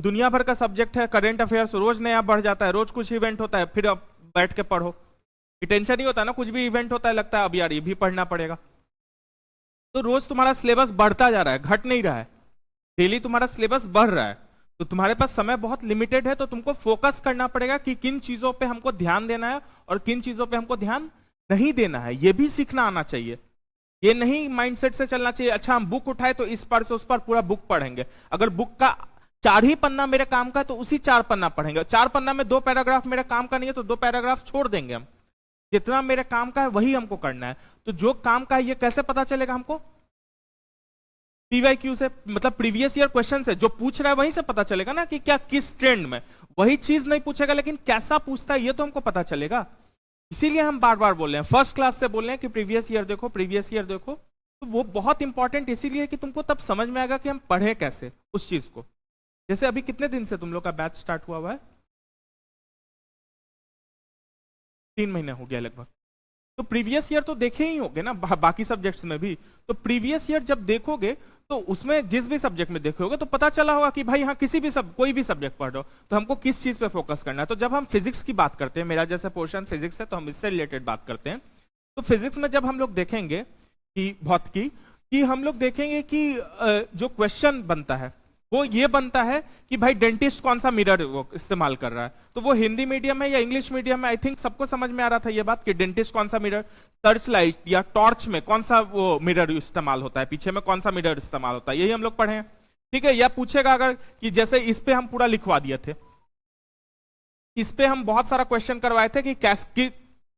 दुनिया भर का सब्जेक्ट है, करंट अफेयर्स रोज नया बढ़ जाता है, रोज कुछ इवेंट होता है, फिर अब बैठ के पढ़ो, टेंशन नहीं होता ना, कुछ भी इवेंट होता है लगता है अब यार ये भी पढ़ना पड़ेगा। तो रोज तुम्हारा सिलेबस बढ़ता जा रहा है, घट नहीं रहा है, डेली तुम्हारा सिलेबस बढ़ रहा है, तो तुम्हारे पास समय बहुत लिमिटेड है, तो तुमको फोकस करना पड़ेगा कि किन चीजों पे हमको ध्यान देना है और किन चीजों पे हमको ध्यान नहीं देना है, ये भी सीखना आना चाहिए। ये नहीं माइंडसेट से चलना चाहिए अच्छा हम बुक उठाए तो इस पर से उस पर पूरा बुक पढ़ेंगे, अगर बुक का 4 ही पन्ना मेरे काम का है तो उसी 4 पन्ना पढ़ेंगे, 4 पन्ना में 2 पैराग्राफ मेरे काम का नहीं है तो 2 पैराग्राफ छोड़ देंगे हम, जितना मेरे काम का है वही हमको करना है। तो जो काम का है ये कैसे पता चलेगा हमको? पीवाईक्यू से, मतलब प्रीवियस ईयर क्वेश्चन से, जो पूछ रहा है वहीं से पता चलेगा ना कि क्या किस ट्रेंड में, वही चीज नहीं पूछेगा लेकिन कैसा पूछता है ये तो हमको पता चलेगा। इसीलिए हम बार बार बोल रहे हैं, फर्स्ट क्लास से बोल रहे हैं कि प्रीवियस ईयर देखो, प्रीवियस ईयर देखो, तो वो बहुत इंपॉर्टेंट इसीलिए कि तुमको तब समझ में आएगा कि हम पढ़े कैसे उस चीज को। जैसे अभी कितने दिन से तुम लोग का बैच स्टार्ट हुआ है? 3 महीने हो गया लगभग, तो प्रीवियस ईयर तो देखे ही होगे ना बाकी सब्जेक्ट्स में भी, तो प्रीवियस ईयर जब देखोगे तो उसमें जिस भी सब्जेक्ट में देखोगे तो पता चला होगा कि भाई हाँ किसी भी कोई भी सब्जेक्ट पढ़ रहे हो तो हमको किस चीज पे फोकस करना है। तो जब हम फिजिक्स की बात करते हैं, मेरा जैसा पोर्शन फिजिक्स है तो हम इससे रिलेटेड बात करते हैं, तो फिजिक्स में जब हम लोग देखेंगे कि भौतिकी कि हम लोग देखेंगे कि जो क्वेश्चन बनता है वो ये बनता है कि भाई डेंटिस्ट कौन सा मिरर वो इस्तेमाल कर रहा है, तो वो हिंदी मीडियम है या इंग्लिश मीडियम है, आई थिंक सबको समझ में आ रहा था ये बात कि डेंटिस्ट कौन सा मिरर, सर्च लाइट या टॉर्च में कौन सा वो मिरर इस्तेमाल होता है, पीछे में कौन सा मिरर इस्तेमाल होता है, यही हम लोग पढ़े हैं। ठीक है, या पूछेगा अगर कि जैसे इस पे हम पूरा लिखवा दिए थे, इस पे हम बहुत सारा क्वेश्चन करवाए थे कि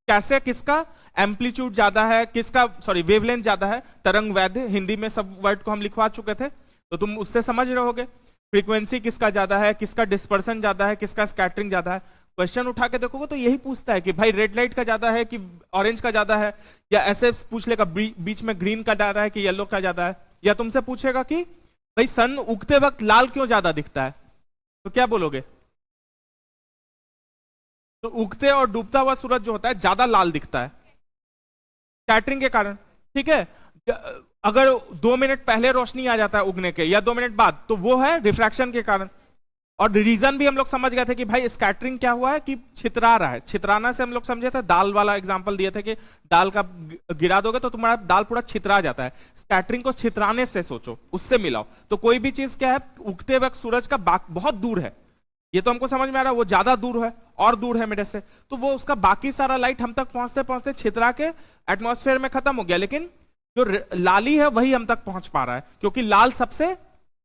कैसे किसका एम्पलीट्यूड ज्यादा है, किसका सॉरी वेवलेंथ ज्यादा है, तरंग वैद्य, हिंदी में सब वर्ड को हम लिखवा चुके थे, तो तुम उससे समझ रहोगे। फ्रीक्वेंसी किसका ज्यादा है, किसका डिस्पर्सन ज्यादा है, किसका स्कैटरिंग ज्यादा है, क्वेश्चन उठा के देखोगे तो यही पूछता है कि भाई रेड लाइट का ज्यादा है कि ऑरेंज का ज्यादा है, या ऐसे पूछ लेगा बीच में ग्रीन का ज्यादा है कि येलो का ज्यादा है, या तुमसे पूछेगा कि भाई सन उगते वक्त लाल क्यों ज्यादा दिखता है, तो क्या बोलोगे? तो उगते और डूबता हुआ सूरज जो होता है ज्यादा लाल दिखता है स्कैटरिंग के कारण। ठीक है, अगर 2 मिनट पहले रोशनी आ जाता है उगने के या 2 मिनट बाद तो वो है रिफ्रैक्शन के कारण। और रीजन भी हम लोग समझ गए थे कि भाई स्कैटरिंग क्या हुआ है कि छितरा रहा है, छितराना से हम लोग समझे थे, दाल वाला एग्जांपल दिए थे कि दाल का गिरा दोगे तो तुम्हारा दाल पूरा छितरा जाता है, स्कैटरिंग को छितराने से सोचो, उससे मिलाओ। तो कोई भी चीज क्या है उगते वक्त सूरज का बहुत दूर है, ये तो हमको समझ में आ रहा है, वो ज्यादा दूर है और दूर है मेरे से, तो वो उसका बाकी सारा लाइट हम तक पहुंचते पहुंचते छितरा के एटमॉस्फेयर में खत्म हो गया, लेकिन जो लाली है वही हम तक पहुंच पा रहा है क्योंकि लाल सबसे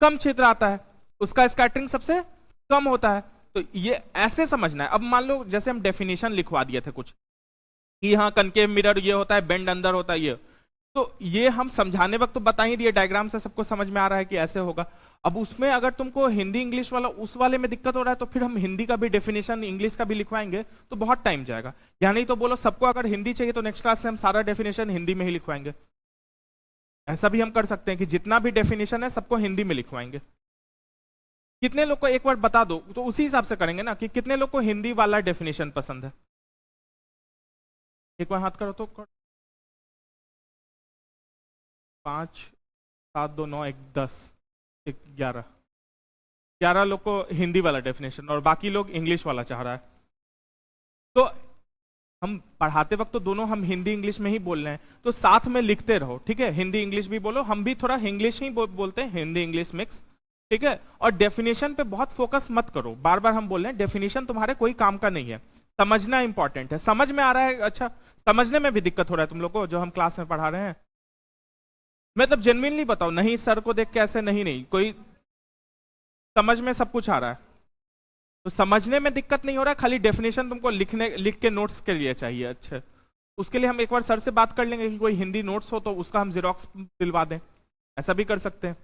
कम छितराता है, उसका स्कैटरिंग सबसे कम होता है। तो ये ऐसे समझना है। अब मान लो जैसे हम डेफिनेशन लिखवा दिए थे कुछ कि हाँ कनकेव मिरर ये होता है, बेंड अंदर होता है, ये तो ये हम समझाने वक्त तो बता ही दिए, डायग्राम से सबको समझ में आ रहा है कि ऐसे होगा। अब उसमें अगर तुमको हिंदी इंग्लिश वाला उस वाले में दिक्कत हो रहा है तो फिर हम हिंदी का भी डेफिनेशन इंग्लिश का भी लिखवाएंगे तो बहुत टाइम जाएगा। या नहीं तो बोलो सबको अगर हिंदी चाहिए तो नेक्स्ट क्लास से हम सारा डेफिनेशन हिंदी में ही लिखवाएंगे, ऐसा भी हम कर सकते हैं कि जितना भी डेफिनेशन है सबको हिंदी में लिखवाएंगे। कितने लोग को एक बार बता दो तो उसी हिसाब से करेंगे ना कि कितने लोग को हिंदी वाला डेफिनेशन पसंद है, एक बार हाथ करो तो 5 7 2 9 1 10 1 11 लोग को हिंदी वाला डेफिनेशन और बाकी लोग इंग्लिश वाला चाह रहा है। तो हम पढ़ाते वक्त तो दोनों हम हिंदी इंग्लिश में ही बोल रहे हैं, तो साथ में लिखते रहो, ठीक है, हिंदी इंग्लिश भी बोलो, हम भी थोड़ा इंग्लिश ही बोलते हैं, हिंदी इंग्लिश मिक्स, ठीक है। और डेफिनेशन पे बहुत फोकस मत करो, बार बार हम बोल रहे हैं डेफिनेशन तुम्हारे कोई काम का नहीं है, समझना इंपॉर्टेंट है। समझ में आ रहा है? अच्छा, समझने में भी दिक्कत हो रहा है तुम लोग को जो हम क्लास में पढ़ा रहे हैं? मतलब जेन्युइनली बताओ, नहीं सर को देख के ऐसे नहीं कोई समझ में सब कुछ आ रहा है, तो समझने में दिक्कत नहीं हो रहा है, खाली डेफिनेशन तुमको लिख के नोट्स के लिए चाहिए। अच्छा, उसके लिए हम एक बार सर से बात कर लेंगे कि कोई हिंदी नोट्स हो तो उसका हम जेरोक्स दिलवा दें, ऐसा भी कर सकते हैं,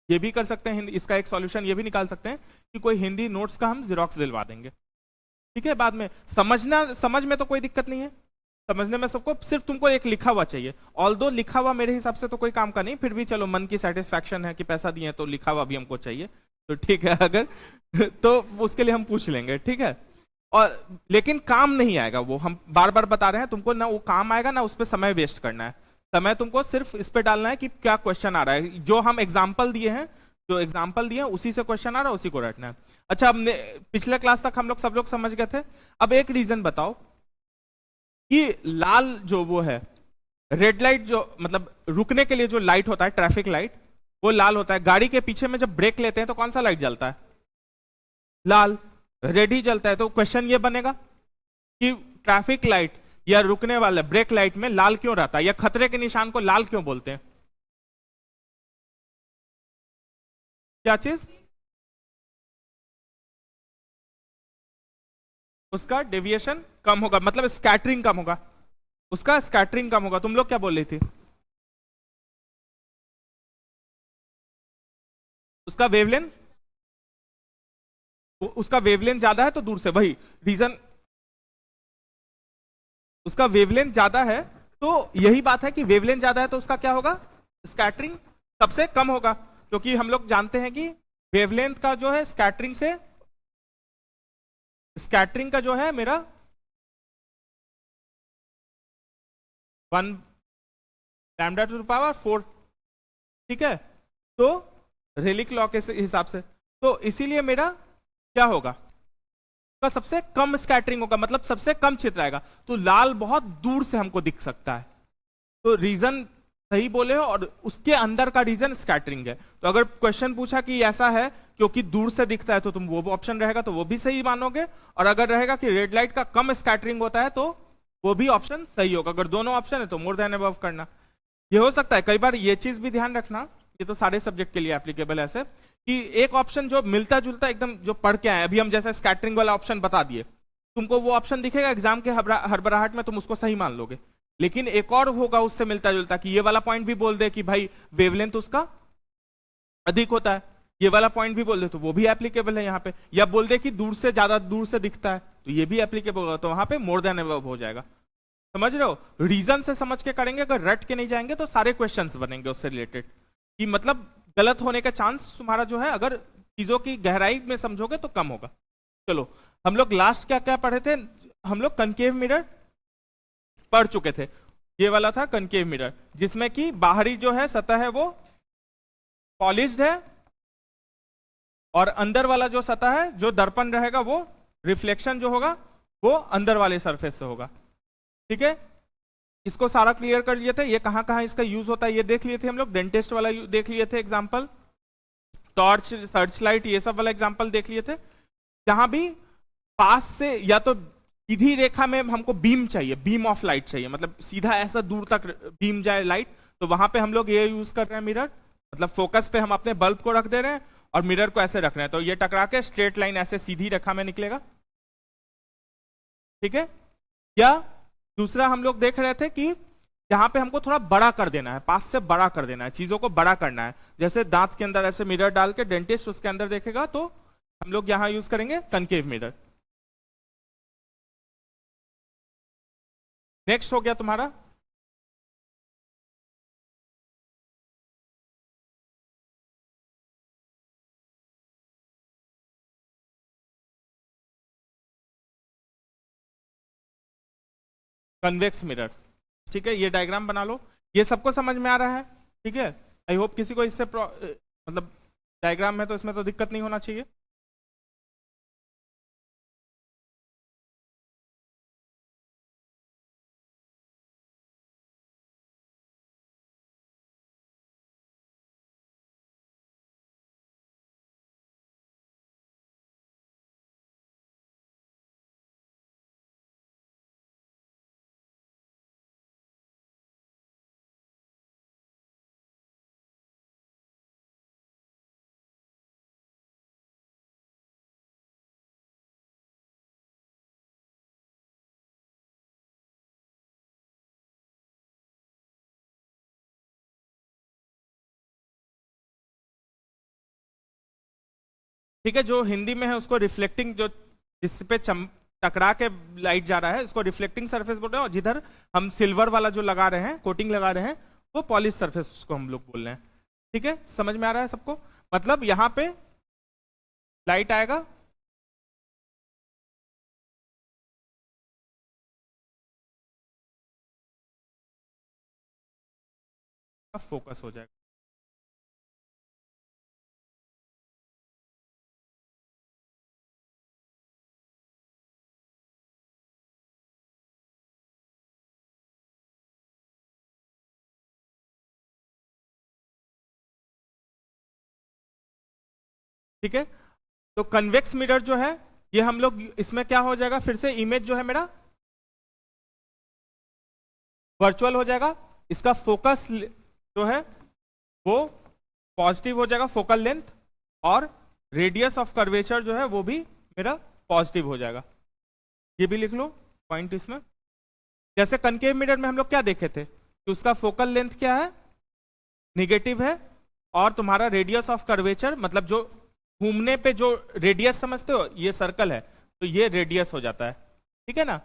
ये भी कर सकते हैं। इसका एक सॉल्यूशन ये भी निकाल सकते हैं कि कोई हिंदी नोट्स का हम जेरोक्स दिलवा देंगे, ठीक है। बाद में समझ में तो कोई दिक्कत नहीं है, समझने में सबको, सिर्फ तुमको एक लिखा हुआ चाहिए। ऑल्दो लिखा हुआ मेरे हिसाब से तो कोई काम का नहीं, फिर भी चलो मन की सेटिस्फैक्शन है कि पैसा दिए तो लिखा हुआ भी हमको चाहिए, तो ठीक है अगर तो उसके लिए हम पूछ लेंगे, ठीक है। और लेकिन काम नहीं आएगा वो, हम बार बार बता रहे हैं तुमको, ना वो काम आएगा ना उस पर समय वेस्ट करना है, समय तुमको सिर्फ इस पे डालना है कि क्या क्वेश्चन आ रहा है। जो हम एग्जाम्पल दिए हैं जो एग्जाम्पल दिए उसी से क्वेश्चन आ रहा है, उसी को रटना है। अच्छा, हमने पिछले क्लास तक हम लोग सब लोग समझ गए थे। अब एक रीजन बताओ कि लाल जो वो है, रेड लाइट जो मतलब रुकने के लिए जो लाइट होता है, ट्रैफिक लाइट, वो लाल होता है। गाड़ी के पीछे में जब ब्रेक लेते हैं तो कौन सा लाइट जलता है? लाल। रेड ही जलता है। तो क्वेश्चन ये बनेगा कि ट्रैफिक लाइट या रुकने वाले ब्रेक लाइट में लाल क्यों रहता है, या खतरे के निशान को लाल क्यों बोलते हैं? क्या चीज? उसका डेविएशन कम होगा, मतलब स्कैटरिंग कम होगा। उसका स्कैटरिंग कम होगा। तुम लोग क्या बोल रही थी? उसका वेवलेंथ, उसका वेवलेंथ ज्यादा है तो दूर से, वही रीजन। उसका वेवलेंथ ज्यादा है तो यही बात है कि वेवलेंथ ज्यादा है तो उसका क्या होगा? स्कैटरिंग सबसे कम होगा, क्योंकि हम लोग जानते हैं कि वेवलेंथ का जो है स्कैटरिंग का जो है मेरा 1 λ⁴, ठीक है। तो रेलिक लॉ के हिसाब से तो इसीलिए मेरा क्या होगा? का सबसे कम स्कैटरिंग होगा, मतलब सबसे कम क्षेत्र आएगा। तो लाल बहुत दूर से हमको दिख सकता है। तो रीजन सही बोले हो, और उसके अंदर का रीजन स्कैटरिंग है। तो अगर क्वेश्चन पूछा कि ऐसा है क्योंकि दूर से दिखता है, तो तुम वो ऑप्शन रहेगा तो वो भी सही मानोगे। और अगर रहेगा कि रेड लाइट का कम स्कैटरिंग होता है तो वो भी ऑप्शन सही होगा। अगर दोनों ऑप्शन है तो मोर देन अबव करना। ये हो सकता है कई बार, ये चीज भी ध्यान रखना, ये तो सारे सब्जेक्ट के लिए एप्लीकेबल है ऐसे, कि एक ऑप्शन जो मिलता जुलता एकदम जो पढ़ के आए, अभी हम जैसे स्कैटरिंग वाला ऑप्शन बता दिए, तुमको वो ऑप्शन दिखेगा एग्जाम के हड़बड़ाहट में, तुम उसको सही मान लोगे। लेकिन एक और होगा उससे मिलता जुलता, कि ये वाला पॉइंट भी बोल दे कि भाई वेवलेंथ उसका अधिक होता है, ये वाला पॉइंट भी बोल दे तो वो भी एप्लीकेबल है यहाँ पे। या बोल दे कि दूर से, ज्यादा दूर से दिखता है तो ये भी एप्लीकेबल होगा, तो वहां पे मोर देन अबव हो जाएगा। समझ रहे हो? रीजन से समझ के करेंगे, अगर रट के नहीं जाएंगे तो सारे क्वेश्चंस बनेंगे उससे रिलेटेड, कि मतलब गलत होने का चांस तुम्हारा जो है, अगर चीजों की गहराई में समझोगे तो कम होगा। चलो, हम लोग लास्ट क्या क्या पढ़े थे? हम लोग कनकेव मिरर पढ़ चुके थे। ये वाला था कनकेव मिरर, जिसमें कि बाहरी जो है सतह है वो पॉलिश्ड है, और अंदर वाला जो सतह है, जो दर्पण रहेगा, वो रिफ्लेक्शन जो होगा वो अंदर वाले सरफेस से होगा। ठीक है, इसको सारा क्लियर कर लिए थे। ये कहां कहां इसका यूज होता है ये देख लिए थे हम लोग। डेंटिस्ट वाला देख लिए थे एग्जांपल, टॉर्च, सर्च लाइट, ये सब वाला एग्जांपल देख लिए थे। जहां भी पास से या तो सीधी रेखा में हमको बीम चाहिए, बीम ऑफ लाइट चाहिए, मतलब सीधा ऐसा दूर तक बीम जाए लाइट, तो वहां पे हम लोग ये यूज कर रहे हैं मिरर। मतलब फोकस पे हम अपने बल्ब को रख दे रहे हैं और मिरर को ऐसे रख रहे हैं, तो ये टकरा के स्ट्रेट लाइन ऐसे सीधी रेखा में निकलेगा। ठीक है। या दूसरा हम लोग देख रहे थे कि जहां पे हमको थोड़ा बड़ा कर देना है, पास से बड़ा कर देना है, चीजों को बड़ा करना है, जैसे दांत के अंदर ऐसे मिरर डाल के डेंटिस्ट उसके अंदर देखेगा, तो हम लोग यहां यूज करेंगे कनकेव मिरर। नेक्स्ट हो गया तुम्हारा कन्वेक्स मिरर। ठीक है, ये डायग्राम बना लो। ये सबको समझ में आ रहा है? ठीक है, आई होप किसी को इससे मतलब डायग्राम में तो इसमें तो दिक्कत नहीं होना चाहिए। ठीक है, जो हिंदी में है उसको रिफ्लेक्टिंग, जो जिस पे टकरा के लाइट जा रहा है उसको रिफ्लेक्टिंग सरफेस बोल रहे हैं, और जिधर हम सिल्वर वाला जो लगा रहे हैं, कोटिंग लगा रहे हैं, वो पॉलिश सरफेस उसको हम लोग बोल रहे हैं। ठीक है, समझ में आ रहा है सबको? मतलब यहां पे लाइट आएगा, फोकस हो जाएगा। ठीक है, तो कन्वेक्स मिरर जो है ये हम लोग इसमें क्या हो जाएगा, फिर से इमेज जो है मेरा वर्चुअल हो जाएगा, इसका फोकस जो है वो पॉजिटिव हो जाएगा, फोकल लेंथ, और रेडियस ऑफ कर्वेचर जो है वो भी मेरा पॉजिटिव हो जाएगा। ये भी लिख लो पॉइंट इसमें। जैसे कनकेव मिरर में हम लोग क्या देखे थे कि उसका फोकल लेंथ क्या है, निगेटिव है, और तुम्हारा रेडियस ऑफ कर्वेचर मतलब जो घूमने पे जो रेडियस समझते हो, ये सर्कल है तो ये रेडियस हो जाता है, ठीक है ना।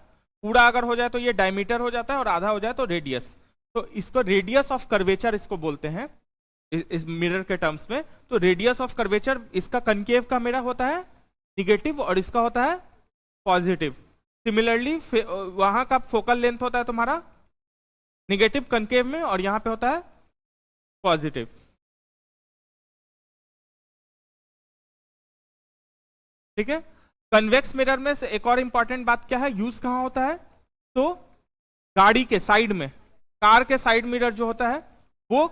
पूरा अगर हो जाए तो ये डायमीटर हो जाता है, और आधा हो जाए तो रेडियस। तो इसको रेडियस ऑफ कर्वेचर इसको बोलते हैं इस मिरर के टर्म्स में। तो रेडियस ऑफ कर्वेचर इसका कनकेव का मेरा होता है निगेटिव, और इसका होता है पॉजिटिव। सिमिलरली वहां का फोकल लेंथ होता है तुम्हारा निगेटिव कनकेव में, और यहां पे होता है पॉजिटिव। ठीक है, कन्वेक्स मिरर में से एक और इंपॉर्टेंट बात क्या है, यूज कहां होता है, तो गाड़ी के साइड में, कार के साइड मिरर जो होता है वो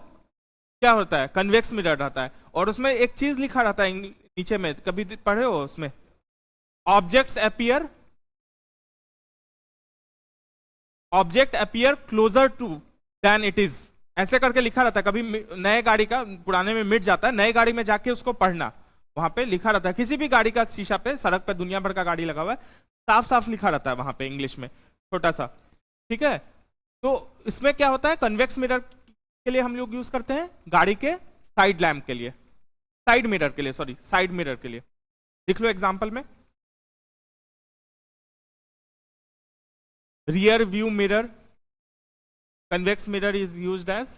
क्या होता है, कन्वेक्स मिरर रहता है। और उसमें एक चीज लिखा रहता है नीचे में, कभी पढ़े हो उसमें, object appear closer to than it is, ऐसे करके लिखा रहता है। कभी नए गाड़ी का पुराने में मिट जाता है, नए गाड़ी में जाके उसको पढ़ना, वहां पे लिखा रहता है, किसी भी गाड़ी का शीशा पे, सड़क पे दुनिया भर का गाड़ी लगा हुआ है, साफ साफ लिखा रहता है वहां पे इंग्लिश में, छोटा सा। ठीक है, तो इसमें क्या होता है, कन्वेक्स मिरर के लिए हम लोग यूज करते हैं गाड़ी के साइड लैम्प के लिए, साइड मिरर के लिए, सॉरी साइड मिरर के लिए। लिख लो एग्जांपल में, rear view mirror, convex mirror is used as,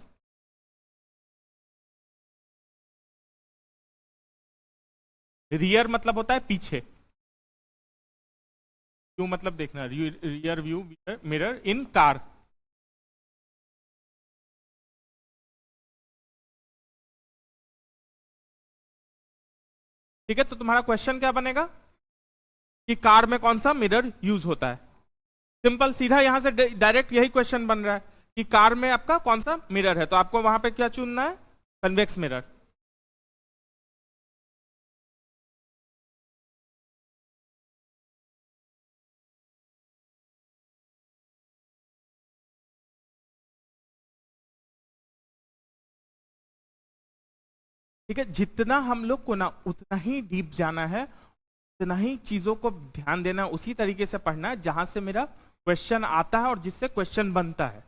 rear मतलब होता है पीछे, व्यू मतलब देखना, rear view mirror in car. ठीक है, तो तुम्हारा क्वेश्चन क्या बनेगा कि कार में कौन सा मिरर यूज होता है। सिंपल सीधा यहां से डायरेक्ट यही क्वेश्चन बन रहा है कि कार में आपका कौन सा मिरर है, तो आपको वहां पे क्या चुनना है, कन्वेक्स मिरर। ठीक है, जितना हम लोग को ना उतना ही डीप जाना है, उतना ही चीजों को ध्यान देना, उसी तरीके से पढ़ना है जहां से मेरा क्वेश्चन आता है और जिससे क्वेश्चन बनता है।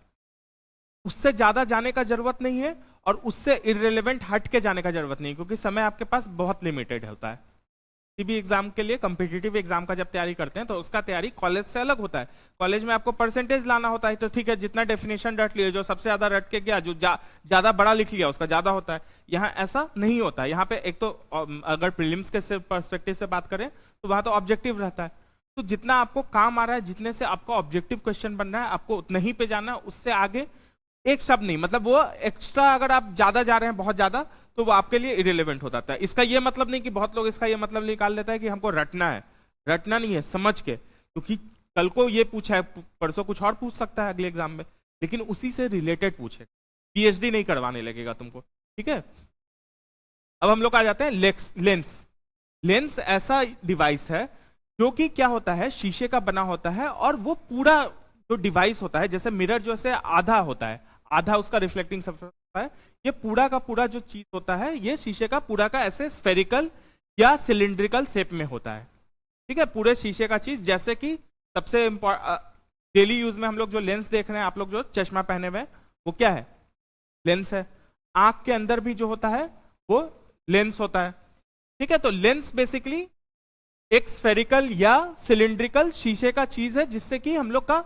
उससे ज्यादा जाने का जरूरत नहीं है, और उससे इररिलेवेंट हट के जाने का जरूरत नहीं, क्योंकि समय आपके पास बहुत लिमिटेड होता है। किसी भी एग्जाम के लिए, कॉम्पिटिटिव एग्जाम का जब तैयारी करते हैं तो उसका तैयारी कॉलेज से अलग होता है। कॉलेज में आपको परसेंटेज लाना होता है, तो ठीक है, जितना डेफिनेशन रट लिए, जो सबसे ज्यादा रट के गया, जो ज्यादा बड़ा लिख लिया उसका ज्यादा होता है। यहाँ ऐसा नहीं होता है। यहाँ पे एक तो अगर प्रीलिम्स के पर्सपेक्टिव से बात करें तो वहां तो ऑब्जेक्टिव रहता है, तो जितना आपको काम आ रहा है, जितने से आपका ऑब्जेक्टिव क्वेश्चन बन रहा है, आपको उतना ही पे जाना है, उससे आगे एक शब्द नहीं। मतलब वो एक्स्ट्रा अगर आप ज्यादा जा रहे हैं, बहुत ज्यादा, तो वो आपके लिए इरेलीवेंट हो जाता है। इसका ये मतलब नहीं कि बहुत लोग इसका ये मतलब निकाल लेता है कि हमको रटना है, रटना नहीं है, समझ के, क्योंकि कल को ये पूछा है, परसों कुछ और पूछ सकता है अगले एग्जाम में, लेकिन उसी से रिलेटेड पूछे, पीएचडी नहीं करवाने लगेगा तुमको। ठीक है, अब हम लोग आ जाते हैं लेंस। लेंस ऐसा डिवाइस है जो कि क्या होता है, शीशे का बना होता है, और वो पूरा जो डिवाइस होता है, जैसे मिरर जो से आधा होता है, आधा उसका रिफ्लेक्टिंग सरफेस होता है, ये पूरा का पूरा जो चीज होता है, ये शीशे का पूरा का ऐसे स्फेरिकल या सिलिंड्रिकल शेप में होता है। ठीक है, पूरे शीशे का चीज, जैसे कि सबसे डेली यूज में हम लोग जो लेंस देख रहे हैं, आप लोग जो चश्मा पहने हुए हैं, वो क्या है, लेंस है। आंख के अंदर भी जो होता है वो लेंस होता है। ठीक है, तो लेंस बेसिकली एक स्फेरिकल या सिलिंड्रिकल शीशे का चीज है, जिससे कि हम लोग का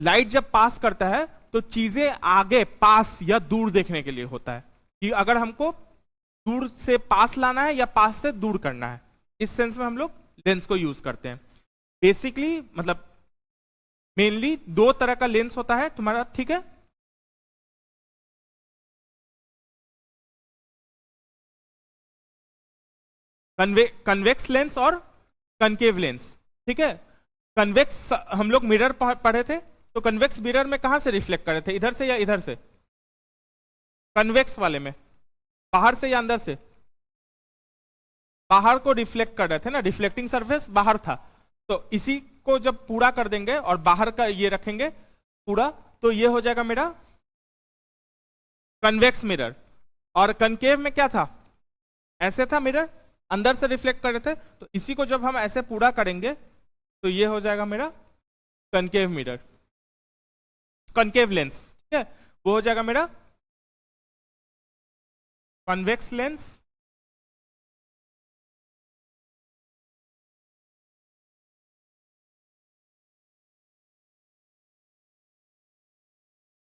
लाइट जब पास करता है तो चीजें आगे, पास या दूर देखने के लिए होता है, कि अगर हमको दूर से पास लाना है या पास से दूर करना है, इस सेंस में हम लोग लेंस को यूज करते हैं। बेसिकली मतलब मेनली दो तरह का लेंस होता है तुम्हारा। ठीक है, कन्वेक्स लेंस और कनकेव लेंस। ठीक है, कन्वेक्स हम लोग मिरर पढ़े थे, तो कन्वेक्स मिरर में कहां से रिफ्लेक्ट करे थे, इधर से या इधर से, कन्वेक्स वाले में बाहर से या अंदर से, बाहर को रिफ्लेक्ट कर रहे थे ना, रिफ्लेक्टिंग सरफेस बाहर था, तो इसी को जब पूरा कर देंगे और बाहर का ये रखेंगे पूरा, तो ये हो जाएगा मेरा कन्वेक्स मिरर। और कनकेव में क्या था, ऐसे था मिरर, अंदर से रिफ्लेक्ट कर रहे थे, तो इसी को जब हम ऐसे पूरा करेंगे तो ये हो जाएगा मेरा कनकेव मिरर, कनकेव लेंस, ठीक है, वो हो जाएगा मेरा कन्वेक्स लेंस।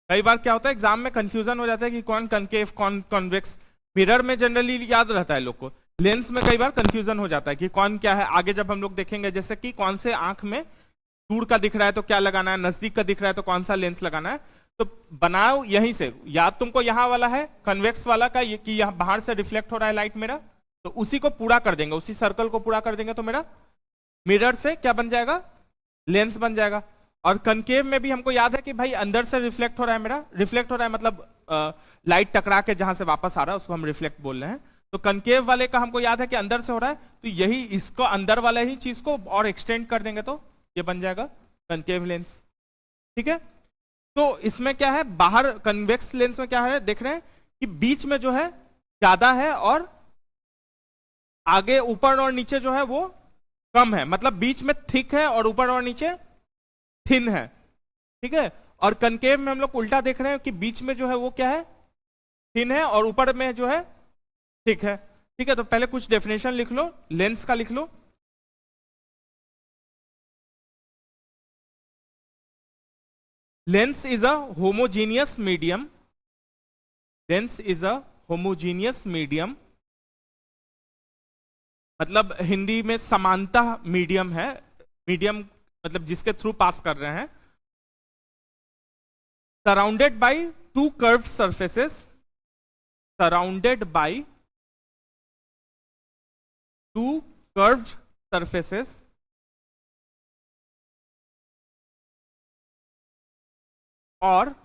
कई बार क्या होता है एग्जाम में कंफ्यूजन हो जाता है कि कौन कनकेव कौन कॉन्वेक्स, मिरर में जनरली याद रहता है लोग को, लेंस में कई बार कंफ्यूजन हो जाता है कि कौन क्या है। आगे जब हम लोग देखेंगे जैसे कि कौन से आंख में दूर का दिख रहा है तो क्या लगाना है, नजदीक का दिख रहा है तो कौन सा लेंस लगाना है, तो बनाओ यहीं से, याद तुमको यहाँ वाला है कन्वेक्स वाला का ये कि यहाँ बाहर से रिफ्लेक्ट हो रहा है लाइट मेरा, तो उसी को पूरा कर देंगे, उसी सर्कल को पूरा कर देंगे तो मेरा मिरर से क्या बन जाएगा, लेंस बन जाएगा। और कनकेव में भी हमको याद है कि भाई अंदर से रिफ्लेक्ट हो रहा है मेरा, रिफ्लेक्ट हो रहा है मतलब लाइट टकरा के जहां से वापस आ रहा है उसको हम रिफ्लेक्ट बोल रहे हैं, तो कनकेव वाले का हमको याद है कि अंदर से हो रहा है, तो यही इसको अंदर वाले ही चीज को और एक्सटेंड कर देंगे तो ये बन जाएगा कनकेव लेंस, ठीक है। तो इसमें क्या है, बाहर कन्वेक्स लेंस में क्या है देख रहे हैं कि बीच में जो है ज्यादा है और आगे ऊपर और नीचे जो है वो कम है, मतलब बीच में थिक है और ऊपर और नीचे थिन है, ठीक है। और कनकेव में हम लोग उल्टा देख रहे हैं कि बीच में जो है वो क्या है, थिन है, और ऊपर में जो है थिक है, ठीक है। तो पहले कुछ डेफिनेशन लिख लो, लेंस का लिख लो। Lens is a homogeneous medium, lens is a homogeneous medium, मतलब हिंदी में समानता मीडियम है, मीडियम मतलब जिसके थ्रू पास कर रहे हैं, surrounded by two curved surfaces, surrounded by two curved surfaces, और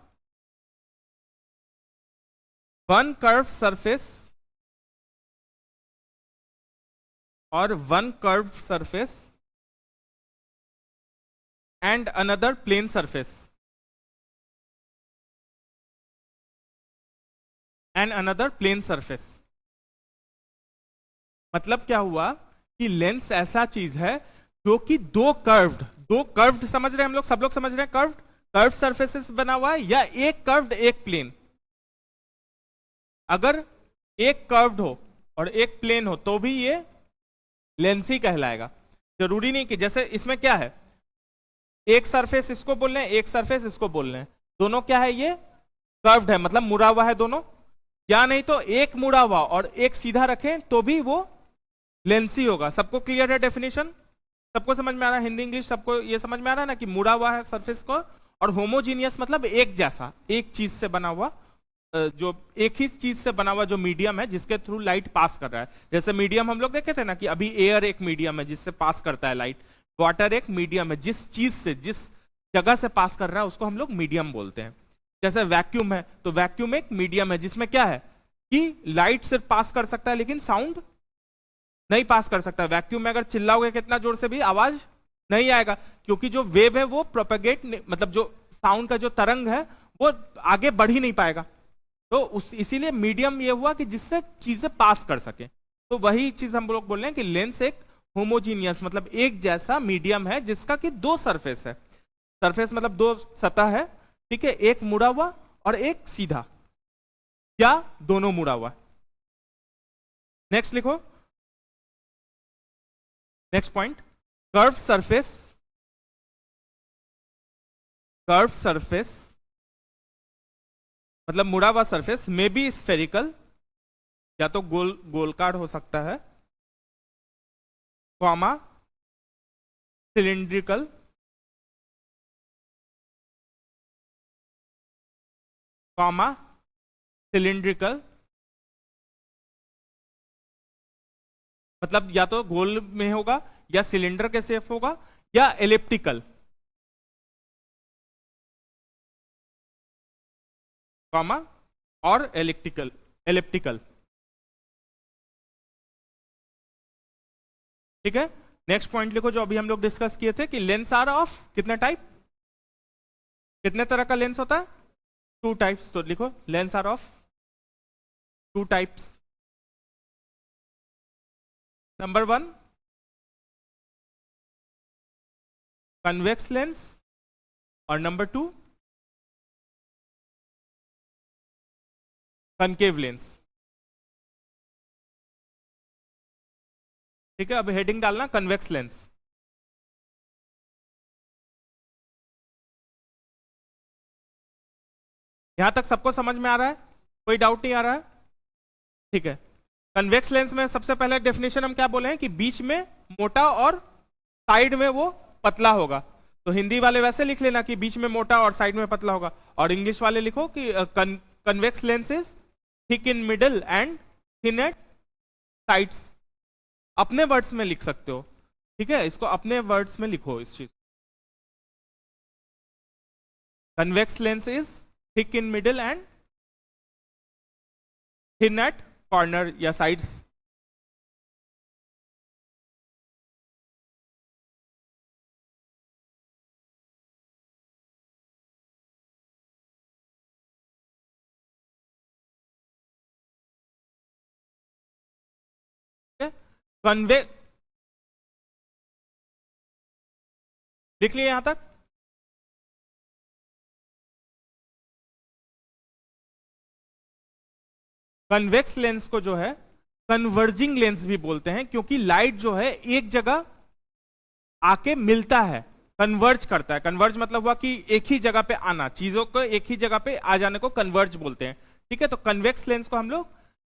वन कर्व सरफेस, और one curve surface and another plane surface, and another plane surface. मतलब क्या हुआ कि लेंस ऐसा चीज है जो कि दो कर्व्ड समझ रहे हैं हम लोग, सब लोग समझ रहे हैं, कर्व्ड सरफेसेस बना हुआ है, या एक कर्व्ड एक प्लेन। अगर एक कर्व्ड हो और एक प्लेन हो तो भी ये लेंस ही कहलाएगा। जरूरी नहीं कि जैसे इसमें क्या है, एक सरफेस इसको बोल रहे हैं, एक सरफेस इसको बोल रहे हैं, दोनों क्या है, ये कर्व्ड है मतलब मुड़ा हुआ है दोनों, या नहीं तो एक मुड़ा हुआ और एक सीधा रखें तो भी वो लेंस ही होगा। सबको क्लियर है डेफिनेशन, सबको समझ में आ रहा है, हिंदी इंग्लिश सबको ये समझ में आ रहा है ना कि मुड़ा हुआ है सरफेस को, और होमोजीनियस मतलब एक जैसा, एक चीज से बना हुआ, जो एक ही चीज से बना हुआ जो मीडियम है जिसके थ्रू लाइट पास कर रहा है। जैसे मीडियम हम लोग देखे थे ना कि अभी एयर एक मीडियम है जिससे पास करता है लाइट, वाटर एक मीडियम है, जिस चीज से जिस जगह से पास कर रहा है उसको हम लोग मीडियम बोलते हैं। जैसे वैक्यूम है तो वैक्यूम एक मीडियम है जिसमें क्या है कि लाइट सिर्फ पास कर सकता है लेकिन साउंड नहीं पास कर सकता। वैक्यूम में अगर चिल्लाओगे कितना जोर से भी आवाज नहीं आएगा, क्योंकि जो वेव है वो प्रोपेगेट मतलब जो साउंड का जो तरंग है वो आगे बढ़ ही नहीं पाएगा। तो उस इसीलिए मीडियम ये हुआ कि जिससे चीजें पास कर सके। तो वही चीज हम लोग बोल रहे हैं कि लेंस एक होमोजीनियस मतलब एक जैसा मीडियम है जिसका कि दो सरफेस है, सरफेस मतलब दो सतह है, ठीक है, एक मुड़ा हुआ और एक सीधा, या दोनों मुड़ा हुआ। नेक्स्ट लिखो, next point, curve surface, curve surface मतलब मुड़ा हुआ सरफेस में बी स्फेरिकल, या तो गोलकार हो सकता है, कॉमा सिलिंड्रिकल, कॉमा सिलिंड्रिकल मतलब या तो गोल में होगा या सिलेंडर के शेप होगा या एलिप्टिकल, कॉमा और एलिप्टिकल, एलिप्टिकल। ठीक है, नेक्स्ट पॉइंट लिखो जो अभी हम लोग डिस्कस किए थे कि लेंस आर ऑफ कितने टाइप, कितने तरह का लेंस होता है, 2 टाइप्स। तो लिखो lens are of 2 types. Number 1 convex lens और नंबर 2 कनकेव लेंस। ठीक है, अब हेडिंग डालना कन्वेक्स लेंस। यहां तक सबको समझ में आ रहा है, कोई डाउट नहीं आ रहा है? ठीक है, कन्वेक्स लेंस में सबसे पहले डेफिनेशन हम क्या बोले हैं कि बीच में मोटा और साइड में वो पतला होगा। तो हिंदी वाले वैसे लिख लेना कि बीच में मोटा और साइड में पतला होगा, और इंग्लिश वाले लिखो कि convex lens is thick in middle and thin at sides. अपने वर्ड्स में लिख सकते हो, ठीक है, इसको अपने वर्ड्स में लिखो इस चीज। Convex lens is thick in middle and thin at corner या साइड्स। कन्वे लिख लिए यहां तक? कन्वेक्स लेंस को जो है कन्वर्जिंग लेंस भी बोलते हैं, क्योंकि लाइट जो है एक जगह आके मिलता है, कन्वर्ज करता है। कन्वर्ज मतलब हुआ कि एक ही जगह पे आना, चीजों को एक ही जगह पे आ जाने को कन्वर्ज बोलते हैं। ठीक है, तो कन्वेक्स लेंस को हम लोग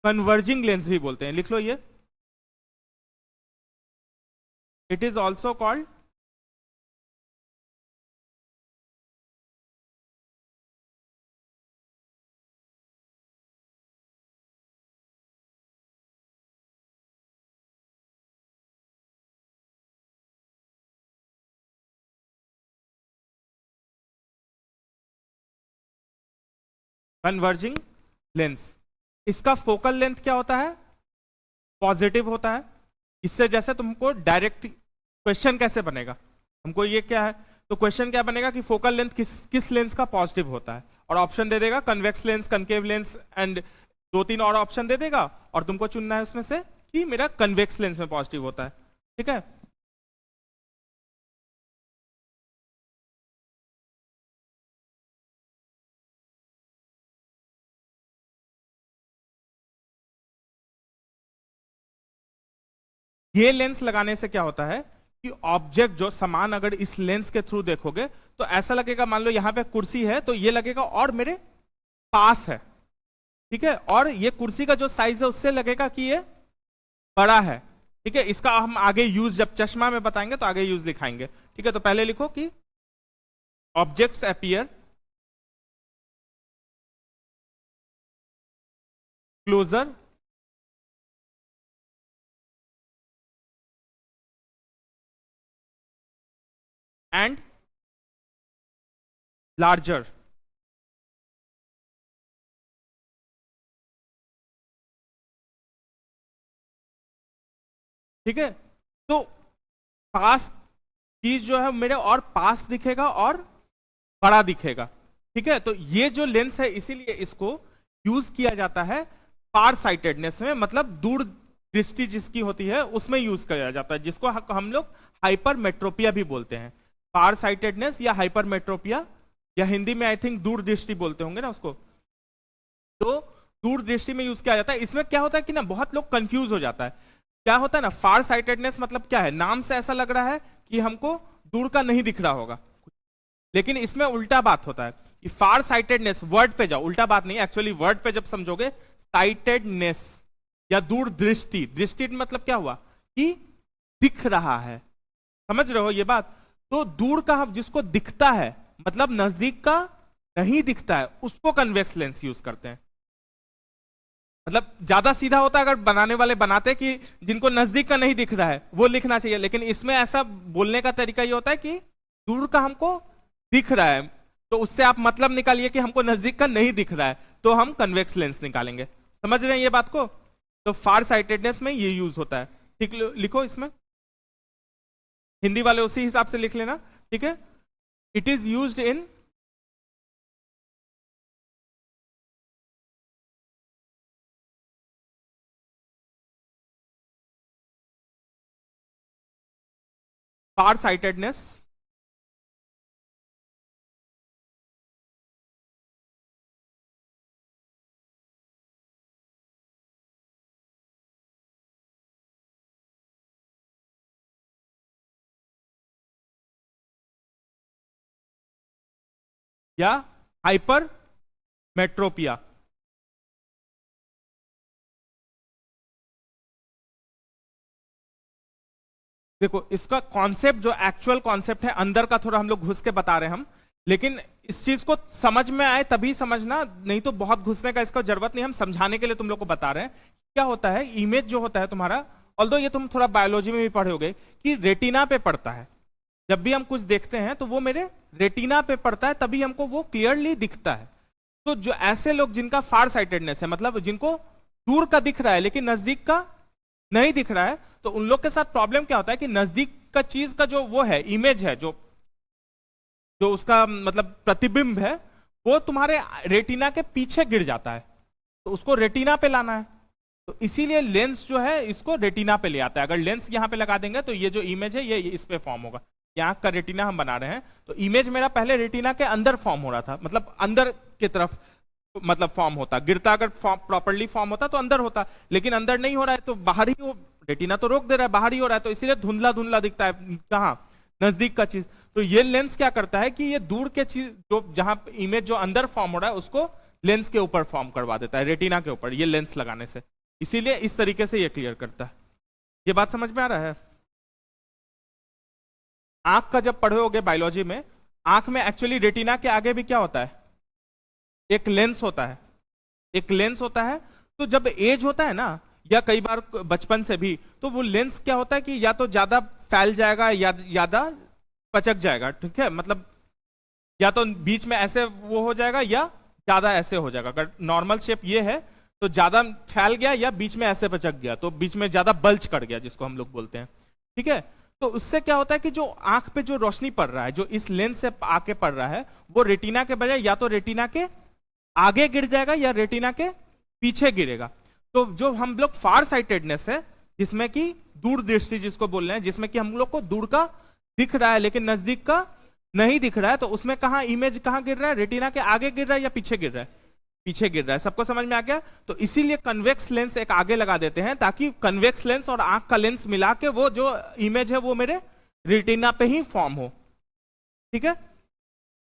कन्वर्जिंग लेंस भी बोलते हैं। लिख लो ये, it is also called converging lens. इसका फोकल लेंथ क्या होता है? पॉजिटिव होता है। इससे जैसे तुमको डायरेक्ट क्वेश्चन कैसे बनेगा, हमको ये क्या है, तो क्वेश्चन क्या बनेगा कि फोकल लेंथ किस लेंस का पॉजिटिव होता है, और ऑप्शन दे देगा convex lens, concave lens and 2-3 और ऑप्शन दे देगा, और तुमको चुनना है उसमें से कि मेरा कन्वेक्स लेंस में पॉजिटिव होता है। ठीक है, ये लेंस लगाने से क्या होता है कि ऑब्जेक्ट जो सामान अगर इस लेंस के थ्रू देखोगे तो ऐसा लगेगा, मान लो यहां पे कुर्सी है तो ये लगेगा और मेरे पास है। ठीक है, और ये कुर्सी का जो साइज है उससे लगेगा कि ये बड़ा है। ठीक है, इसका हम आगे यूज जब चश्मा में बताएंगे तो आगे यूज दिखाएंगे। ठीक है, तो पहले लिखो कि objects appear closer and larger. ठीक है, तो पास चीज जो है मेरे और पास दिखेगा और बड़ा दिखेगा। ठीक है, तो ये जो लेंस है इसीलिए इसको यूज किया जाता है फार साइटेडनेस में, मतलब दूर दृष्टि जिसकी होती है उसमें यूज किया जाता है, जिसको हम लोग हाइपरमेट्रोपिया भी बोलते हैं। फार साइटेडनेस या हाइपरमेट्रोपिया, या हिंदी में आई थिंक दूर दृष्टि बोलते होंगे ना उसको। तो दूर दृष्टि में यूज किया जाता है। इसमें क्या होता है कि ना बहुत लोग कंफ्यूज हो जाता है। क्या होता है ना, फार साइटेडनेस मतलब क्या है, नाम से ऐसा लग रहा है कि हमको दूर का नहीं दिख रहा होगा, लेकिन इसमें उल्टा बात होता है कि फार साइटेडनेस, वर्ड पे जाओ, उल्टा बात नहीं, एक्चुअली वर्ड पे जब समझोगे, साइटेडनेस या दूर दृष्टि, दृष्टि मतलब क्या हुआ कि दिख रहा है, समझ रहे हो ये बात। तो दूर का जिसको दिखता है, मतलब नजदीक का नहीं दिखता है, उसको कन्वेक्स लेंस यूज करते हैं। मतलब ज्यादा सीधा होता है अगर बनाने वाले बनाते कि जिनको नजदीक का नहीं दिख रहा है वो लिखना चाहिए, लेकिन इसमें ऐसा बोलने का तरीका ये होता है कि दूर का हमको दिख रहा है, तो उससे आप मतलब निकालिए कि हमको नजदीक का नहीं दिख रहा है, तो हम कन्वेक्स लेंस निकालेंगे। समझ रहे हैं ये बात को? तो फार साइटेडनेस में ये यूज होता है। ठीक, लिखो इसमें हिंदी वाले उसी हिसाब से लिख लेना, ठीक है। It is used in far sightedness, या हाइपर मेट्रोपिया। देखो इसका कॉन्सेप्ट जो एक्चुअल कॉन्सेप्ट है अंदर का थोड़ा हम लोग घुस के बता रहे हैं हम, लेकिन इस चीज को समझ में आए तभी समझना, नहीं तो बहुत घुसने का इसका जरूरत नहीं, हम समझाने के लिए तुम लोग को बता रहे हैं। क्या होता है, इमेज जो होता है तुम्हारा, ऑल्दो ये तुम थोड़ा बायोलॉजी में भी पढ़े होगे कि रेटिना पे पड़ता है। जब भी हम कुछ देखते हैं तो वो मेरे रेटिना पे पड़ता है, तभी हमको वो क्लियरली दिखता है। तो जो ऐसे लोग जिनका फार साइटेडनेस है, मतलब जिनको दूर का दिख रहा है लेकिन नजदीक का नहीं दिख रहा है, तो उन लोग के साथ प्रॉब्लम क्या होता है कि नजदीक का चीज का जो वो है, इमेज है, जो जो उसका मतलब प्रतिबिंब है, वो तुम्हारे रेटिना के पीछे गिर जाता है, तो उसको रेटिना पे लाना है। तो इसीलिए लेंस जो है इसको रेटिना पे ले आता है। अगर लेंस यहाँ पे लगा देंगे तो ये जो इमेज है ये इस पे फॉर्म होगा। ये आंख का रेटिना हम बना रहे हैं, तो इमेज मेरा पहले रेटिना के अंदर फॉर्म हो रहा था, मतलब अंदर की तरफ मतलब फॉर्म होता, गिरता अगर प्रॉपरली फॉर्म होता तो अंदर होता, लेकिन अंदर नहीं हो रहा है तो बाहर ही वो रेटिना तो रोक दे रहा है, बाहर ही हो रहा है, तो इसीलिए धुंधला धुंधला दिखता है कहाँ, नजदीक का चीज। तो ये लेंस क्या करता है कि ये दूर के चीज जो जहां इमेज जो अंदर फॉर्म हो रहा है उसको लेंस के ऊपर फॉर्म करवा देता है, रेटिना के ऊपर, ये लेंस लगाने से। इसीलिए इस तरीके से ये क्लियर करता है। ये बात समझ में आ रहा है? आंख का जब पढ़े होगे बायोलॉजी में, आंख में एक्चुअली रेटिना के आगे भी क्या होता है, एक लेंस होता है, एक लेंस होता है। तो जब एज होता है ना, या कई बार बचपन से भी, तो वो लेंस क्या होता है कि या तो ज्यादा फैल जाएगा या ज्यादा पचक जाएगा, ठीक है, मतलब या तो बीच में ऐसे वो हो जाएगा या ज्यादा ऐसे हो जाएगा। अगर नॉर्मल शेप ये है तो ज्यादा फैल गया, या बीच में ऐसे पचक गया तो बीच में ज्यादा बल्ज कर गया, जिसको हम लोग बोलते हैं, ठीक है। तो उससे क्या होता है कि जो आंख पे जो रोशनी पड़ रहा है, जो इस लेंस से आके पड़ रहा है, वो रेटिना के बजाय या तो रेटिना के आगे गिर जाएगा या रेटिना के पीछे गिरेगा। तो जो हम लोग फार साइटेडनेस है, जिसमें कि दूरदृष्टि जिसको बोल रहे हैं, जिसमें कि हम लोग को दूर का दिख रहा है लेकिन नजदीक का नहीं दिख रहा है, तो उसमें कहां इमेज कहां गिर रहा है, रेटिना के आगे गिर रहा है या पीछे गिर रहा है, पीछे गिर रहा है। सबको समझ में आ गया? तो इसीलिए कन्वेक्स लेंस एक आगे लगा देते हैं, ताकि कन्वेक्स लेंस और आंख का लेंस मिला के वो जो इमेज है वो मेरे रेटिना पे ही फॉर्म हो, ठीक है।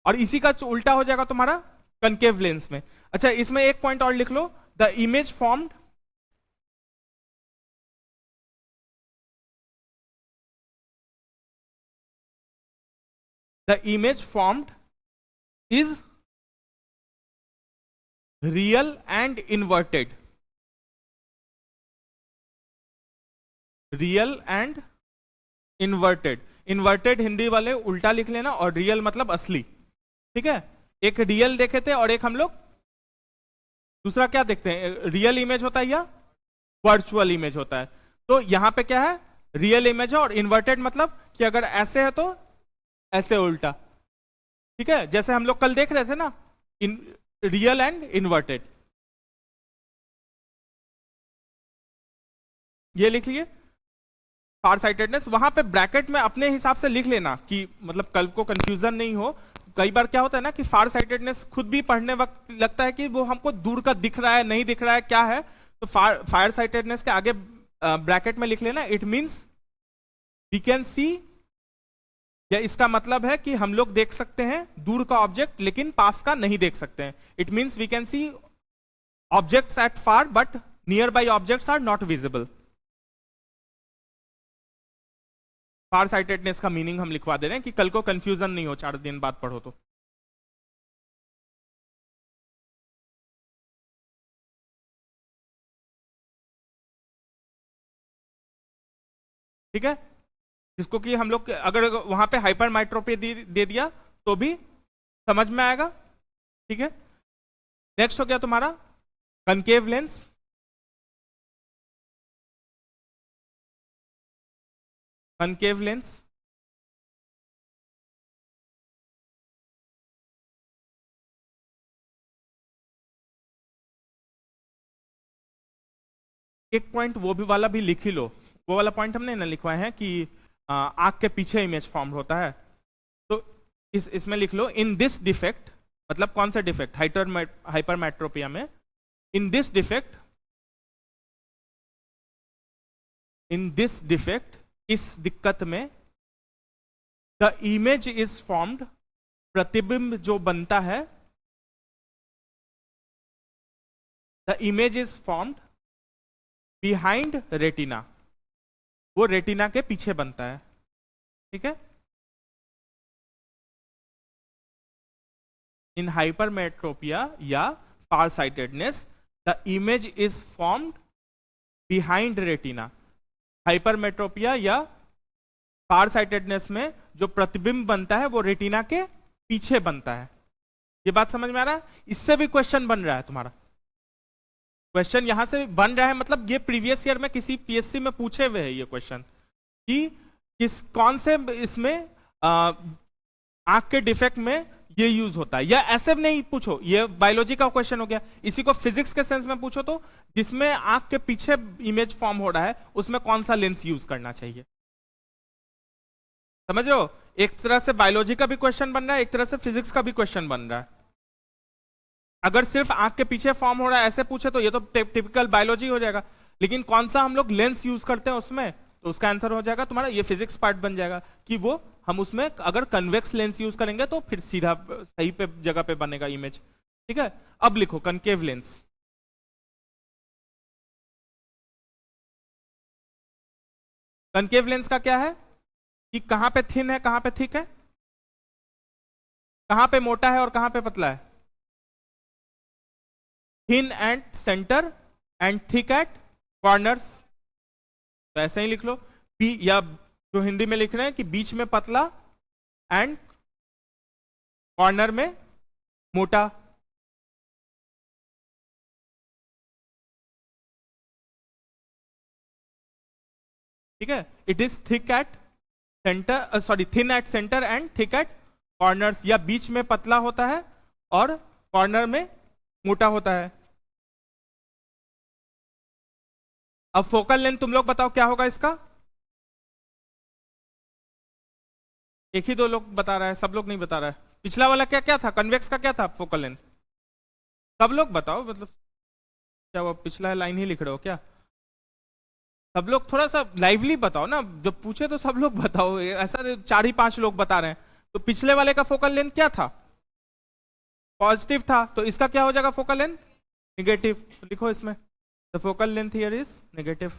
और इसी का उल्टा हो जाएगा तुम्हारा कनकेव लेंस में। अच्छा, इसमें एक पॉइंट और लिख लो, the image formed the image formed is real and inverted, real and inverted. Inverted Hindi वाले उल्टा लिख लेना, और रियल मतलब असली, ठीक है। एक रियल देखे थे और एक हम लोग दूसरा क्या देखते हैं, रियल इमेज होता है या वर्चुअल इमेज होता है। तो यहां पे क्या है, रियल इमेज है, और इन्वर्टेड मतलब कि अगर ऐसे है तो ऐसे उल्टा, ठीक है, जैसे हम लोग कल देख रहे थे ना, रियल एंड इन्वर्टेड। ये लिख लिए फार साइटेडनेस। वहां पे ब्रैकेट में अपने हिसाब से लिख लेना कि मतलब कल को कंफ्यूजन नहीं हो। कई बार क्या होता है ना कि फार साइटेडनेस खुद भी पढ़ने वक्त लगता है कि वो हमको दूर का दिख रहा है, नहीं दिख रहा है, क्या है। तो फार साइटेडनेस के आगे ब्रैकेट में लिख लेना, it means we can see, या इसका मतलब है कि हम लोग देख सकते हैं दूर का ऑब्जेक्ट लेकिन पास का नहीं देख सकते हैं। It means we can see objects at far but nearby objects are not visible. Farsightedness का मीनिंग हम लिखवा दे रहे हैं कि कल को कंफ्यूजन नहीं हो, 4 दिन बाद पढ़ो तो। ठीक है, जिसको कि हम लोग अगर वहां पे हाइपर माइट्रोपी दे दिया तो भी समझ में आएगा, ठीक है। नेक्स्ट हो गया तुम्हारा कनकेव लेंस। कनकेव लेंस एक पॉइंट वो भी वाला भी लिख ही लो, वो वाला पॉइंट हमने ना लिखवाए हैं कि आंख के पीछे इमेज फॉर्म होता है, तो इसमें लिख लो इन दिस डिफेक्ट, मतलब कौन सा डिफेक्ट, हाइपरमेट्रोपिया में, in this defect, in this defect, इस दिक्कत में, द इमेज इज फॉर्म्ड, प्रतिबिंब जो बनता है, the image is formed behind retina, वो रेटिना के पीछे बनता है, ठीक है। इन हाइपरमेट्रोपिया या farsightedness the image is formed behind retina, hypermetropia या फारसाइटेडनेस में जो प्रतिबिंब बनता है वो रेटिना के पीछे बनता है। ये बात समझ में आ रहा है? इससे भी क्वेश्चन बन रहा है तुम्हारा, क्वेश्चन यहां से बन रहा है, मतलब ये प्रीवियस ईयर में किसी पीएससी में पूछे हुए हैं ये क्वेश्चन कि किस कौन से इसमें आंख के डिफेक्ट में ये यूज होता है, या ऐसे नहीं पूछो, ये बायोलॉजी का क्वेश्चन हो गया, इसी को फिजिक्स के सेंस में पूछो तो जिसमें आंख के पीछे इमेज फॉर्म हो रहा है उसमें कौन सा लेंस यूज करना चाहिए। समझ रहे हो? एक तरह से बायोलॉजी का भी क्वेश्चन बन रहा है, एक तरह से फिजिक्स का भी क्वेश्चन बन रहा है। अगर सिर्फ आंख के पीछे फॉर्म हो रहा है ऐसे पूछे तो ये तो टिपिकल बायोलॉजी हो जाएगा, लेकिन कौन सा हम लोग लेंस यूज करते हैं उसमें, तो उसका आंसर हो जाएगा तुम्हारा ये फिजिक्स पार्ट बन जाएगा कि वो हम उसमें अगर कन्वेक्स लेंस यूज करेंगे तो फिर सीधा सही पे जगह पे बनेगा इमेज, ठीक है। अब लिखो कनकेव लेंस, कनकेव लेंस का क्या है कि कहां पे थिन है कहां पे थिक है, कहां पे मोटा है और कहां पे पतला है, thin at centre and thick eight corners, तो ऐसे ही लिख लो, या जो हिंदी में लिख रहे हैं कि बीच में पतला एंड कॉर्नर में मोटा, ठीक है। It is thick at centre, sorry thin at centre and thick eight corners, या बीच में पतला होता है और कॉर्नर में मोटा होता है। अब फोकल लेंथ तुम लोग बताओ क्या होगा इसका, एक ही दो लोग बता रहा है, सब लोग नहीं बता रहा है। पिछला वाला क्या क्या था, कन्वेक्स का क्या था फोकल लेंथ, सब लोग बताओ, मतलब क्या वो पिछला लाइन ही लिख रहे हो क्या, सब लोग थोड़ा सा लाइवली बताओ ना, जब पूछे तो सब लोग बताओ, ऐसा 4 ही 5 लोग बता रहे हैं। तो पिछले वाले का फोकल लेंथ क्या था, पॉजिटिव था, तो इसका क्या हो जाएगा फोकल लेंथ, नेगेटिव, तो लिखो इसमें the focal length here is negative.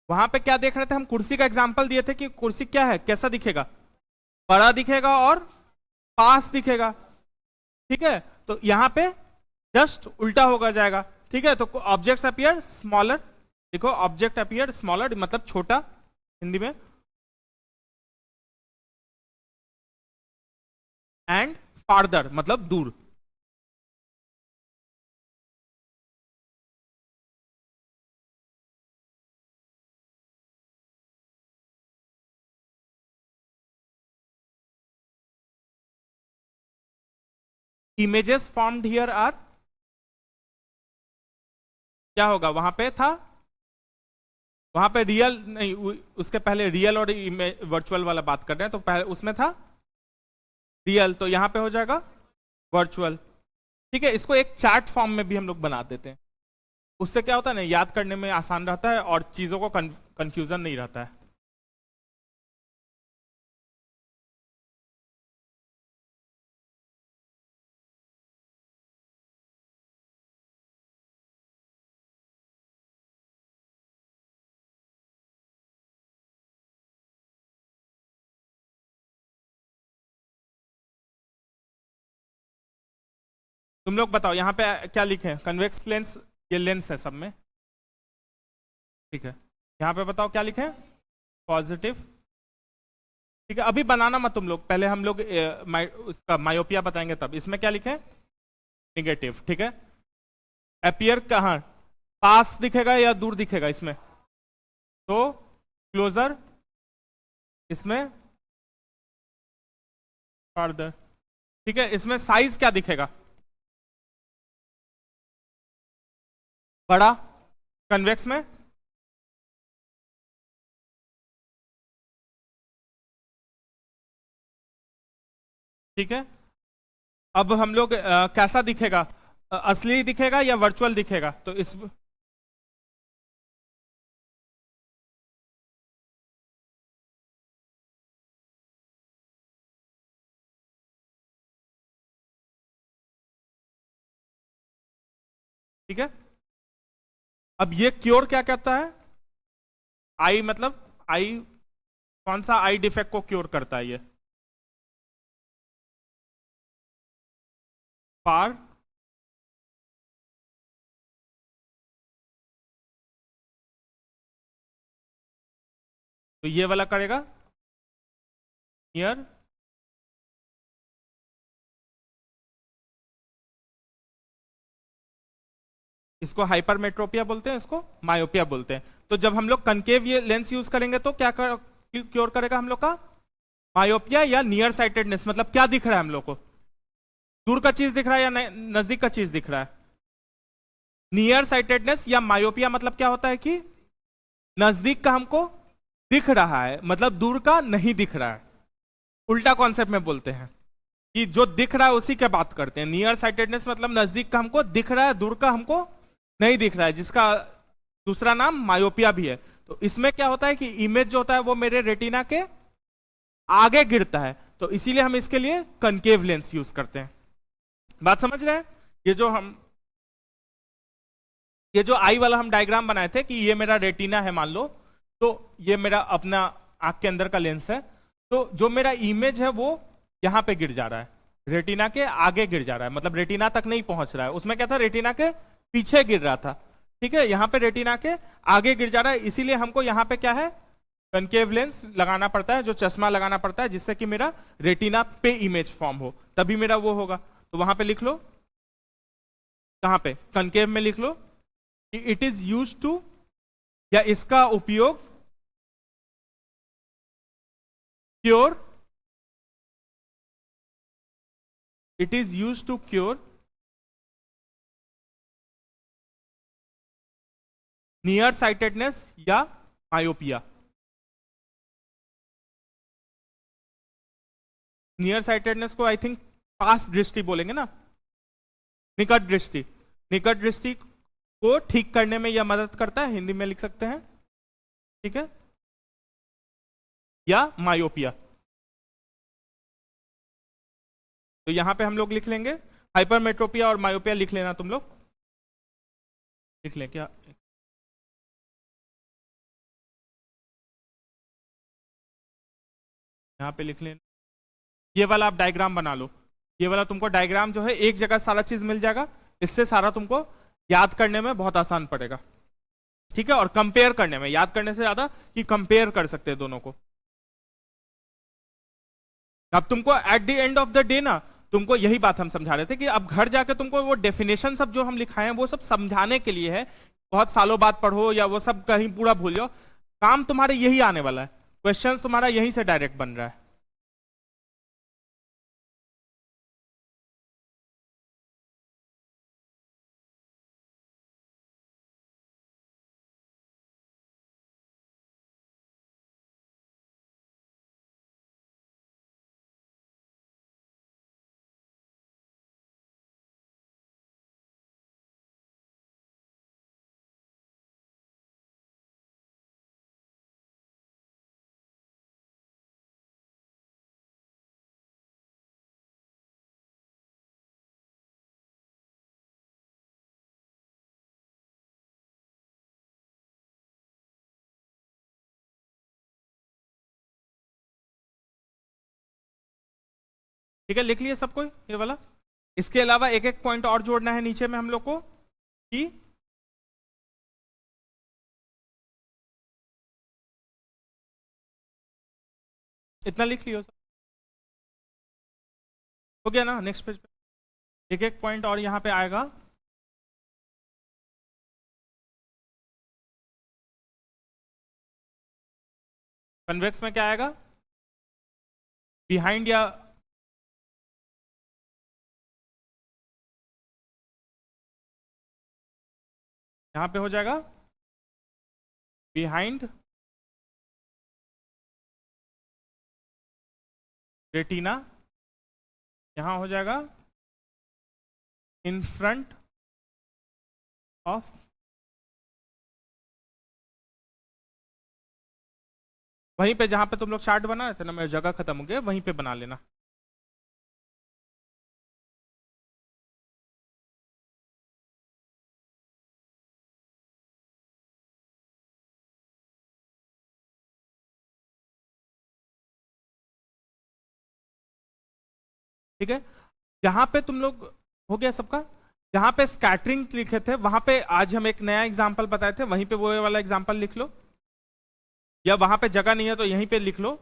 वहां पे क्या देख रहे थे हम, कुर्सी का एग्जांपल दिए थे कि कुर्सी क्या है, कैसा दिखेगा, बड़ा दिखेगा और पास दिखेगा, ठीक है। तो यहां पे जस्ट उल्टा होगा जाएगा, ठीक है। तो ऑब्जेक्ट्स अपीयर स्मॉलर, देखो ऑब्जेक्ट अपीयर स्मॉलर मतलब छोटा हिंदी में, एंड फार्दर मतलब दूर। इमेजेस फॉर्म्ड हियर आर, क्या होगा वहां पे था, वहां पे रियल नहीं, उसके पहले रियल और वर्चुअल वाला बात कर रहे हैं, तो पहले उसमें था रियल, तो यहां पे हो जाएगा वर्चुअल, ठीक है। इसको एक चार्ट फॉर्म में भी हम लोग बना देते हैं, उससे क्या होता है ना, याद करने में आसान रहता है और चीजों को कंफ्यूजन नहीं रहता है। तुम लोग बताओ यहाँ पे क्या लिखे हैं, कन्वेक्स लेंस, ये लेंस है सब में, ठीक है। यहाँ पे बताओ क्या लिखे हैं, पॉजिटिव ठीक है, अभी बनाना मत तुम लोग, पहले हम लोग उसका मायोपिया बताएंगे तब। इसमें क्या लिखे? निगेटिव। ठीक है, अपीयर कहाँ, पास दिखेगा या दूर दिखेगा इसमें? तो क्लोजर, इसमें फर्दर। ठीक है, इसमें साइज क्या दिखेगा? बड़ा, कन्वेक्स में ठीक है। अब हम लोग कैसा दिखेगा, असली दिखेगा या वर्चुअल दिखेगा? तो इस ठीक है, अब ये क्योर क्या कहता है? आई मतलब आई, कौन सा आई डिफेक्ट को क्योर करता है ये? फार, तो ये वाला करेगा नियर, इसको हाइपरमेट्रोपिया बोलते हैं, इसको मायोपिया बोलते हैं। तो जब हम लोग कनकेव ये लेंस यूज करेंगे तो क्या क्योर करेगा हम लोग का? मायोपिया या नियर साइटेडनेस। मतलब क्या दिख रहा है हम लोग को? दूर का चीज दिख रहा है या नजदीक का चीज दिख रहा है? नियर साइटेडनेस या मायोपिया मतलब क्या होता है कि नजदीक का हमको दिख रहा है, मतलब दूर का नहीं दिख रहा है। उल्टा कॉन्सेप्ट में बोलते हैं कि जो दिख रहा है उसी के बात करते हैं। नियर साइटेडनेस मतलब नजदीक का हमको दिख रहा है, दूर का हमको नहीं दिख रहा है, जिसका दूसरा नाम मायोपिया भी है। तो इसमें क्या होता है कि इमेज जो होता है वो मेरे रेटिना के आगे गिरता है, तो इसीलिए हम इसके लिए कनकेव लेंस यूज करते हैं। बात समझ रहे हैं? ये जो आई वाला हम डायग्राम बनाए थे कि ये मेरा रेटिना है मान लो, तो ये मेरा अपना आंख के अंदर का लेंस है, तो जो मेरा इमेज है वो यहां पे गिर जा रहा है, रेटिना के आगे गिर जा रहा है, मतलब रेटिना तक नहीं पहुंच रहा है। उसमें क्या था, रेटिना के पीछे गिर रहा था। ठीक है, यहाँ पे रेटिना के आगे गिर जा रहा है, इसीलिए हमको यहाँ पे क्या है, कनकेव लेंस लगाना पड़ता है, जो चश्मा लगाना पड़ता है, जिससे कि मेरा रेटिना पे इमेज फॉर्म हो, तभी मेरा वो होगा। तो वहां पे लिख लो, कहां पे, कनकेव में लिख लो कि इट इज यूज टू, या इसका उपयोग cure, it is use to cure nearsightedness या मायोपिया। नियर साइटेडनेस को आई थिंक पास दृष्टि बोलेंगे ना, निकट दृष्टि। निकट दृष्टि को ठीक करने में यह मदद करता है, हिंदी में लिख सकते हैं। ठीक है, या मायोपिया। तो यहां पे हम लोग लिख लेंगे हाइपरमेट्रोपिया और मायोपिया, लिख लेना तुम लोग, लिख लें क्या? यहां पे लिख लेना, ये वाला आप डायग्राम बना लो। ये वाला तुमको डायग्राम जो है एक जगह सारा चीज मिल जाएगा, इससे सारा तुमको याद करने में बहुत आसान पड़ेगा। ठीक है, और कंपेयर करने में, याद करने से ज्यादा कि कंपेयर कर सकते हैं दोनों को। अब तुमको at the end of the day ना, तुमको यही बात हम समझा रहे थे कि अब घर जाके तुमको वो डेफिनेशन सब जो हम लिखाए हैं वो सब समझाने के लिए है। बहुत सालों बाद पढ़ो या वो सब कहीं पूरा भूल जाओ, काम तुम्हारे यही आने वाला है, क्वेश्चंस तुम्हारा यहीं से डायरेक्ट बन रहा है। ठीक है, लिख लिए सबको ये वाला। इसके अलावा एक एक पॉइंट और जोड़ना है नीचे में हम लोग को कि इतना लिख लियो सब। हो गया ना? नेक्स्ट पेज पे एक एक पॉइंट और यहां पे आएगा। कन्वेक्स में क्या आएगा? बिहाइंड या यहां पे हो जाएगा बिहाइंड रेटिना, यहां हो जाएगा इन फ्रंट ऑफ वहीं पे जहां पे तुम लोग चार्ट बना रहे थे ना, मेरी जगह खत्म हो गया, वहीं पे बना लेना। ठीक है, जहां पे तुम लोग हो गया सबका, जहां पे स्कैटरिंग लिखे थे वहां पे आज हम एक नया एग्जांपल बताए थे, वहीं पे वो वाला एग्जांपल लिख लो, या वहां पे जगह नहीं है तो यहीं पे लिख लो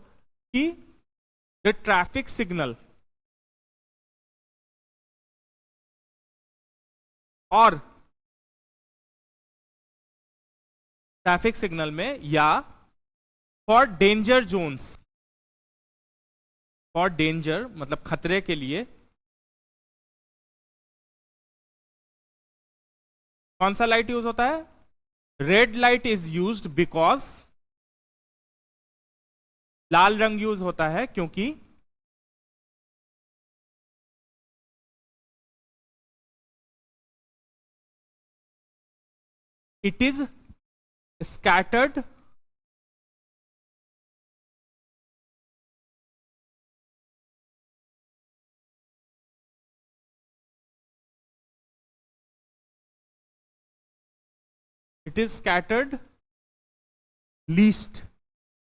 कि द ट्रैफिक सिग्नल और ट्रैफिक सिग्नल में या for danger zones, for danger मतलब खतरे के लिए, कौन सा लाइट यूज होता है? Red light is used because, लाल रंग यूज होता है क्योंकि it is scattered it is scattered least,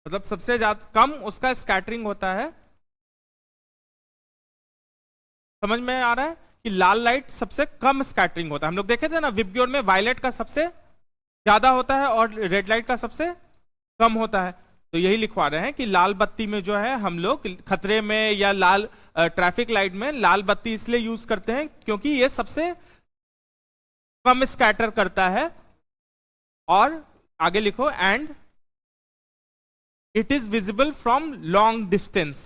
मतलब सबसे ज्यादा कम उसका स्कैटरिंग होता है। समझ में आ रहा है कि लाल लाइट सबसे कम स्कैटरिंग होता है। हम लोग देखे थे ना विबग्योर में वायलेट का सबसे ज्यादा होता है और रेड लाइट का सबसे कम होता है। तो यही लिखवा रहे हैं कि लाल बत्ती में जो है हम लोग खतरे में या लाल ट्रैफिक लाइट में लाल बत्ती इसलिए यूज करते हैं क्योंकि ये सबसे कम स्कैटर करता है। और आगे लिखो and it is visible from long distance,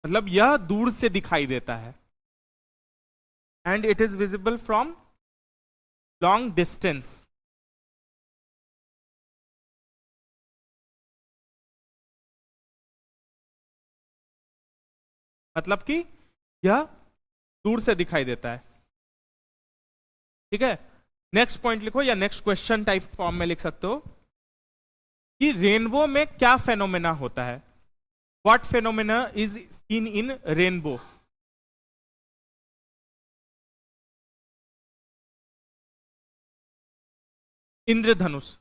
मतलब यह दूर से दिखाई देता है। And it is visible from long distance, मतलब कि यह दूर से दिखाई देता है। ठीक है, नेक्स्ट पॉइंट लिखो या नेक्स्ट क्वेश्चन टाइप फॉर्म में लिख सकते हो कि रेनबो में क्या फेनोमेना होता है? What phenomena is seen in rainbow? इंद्रधनुष,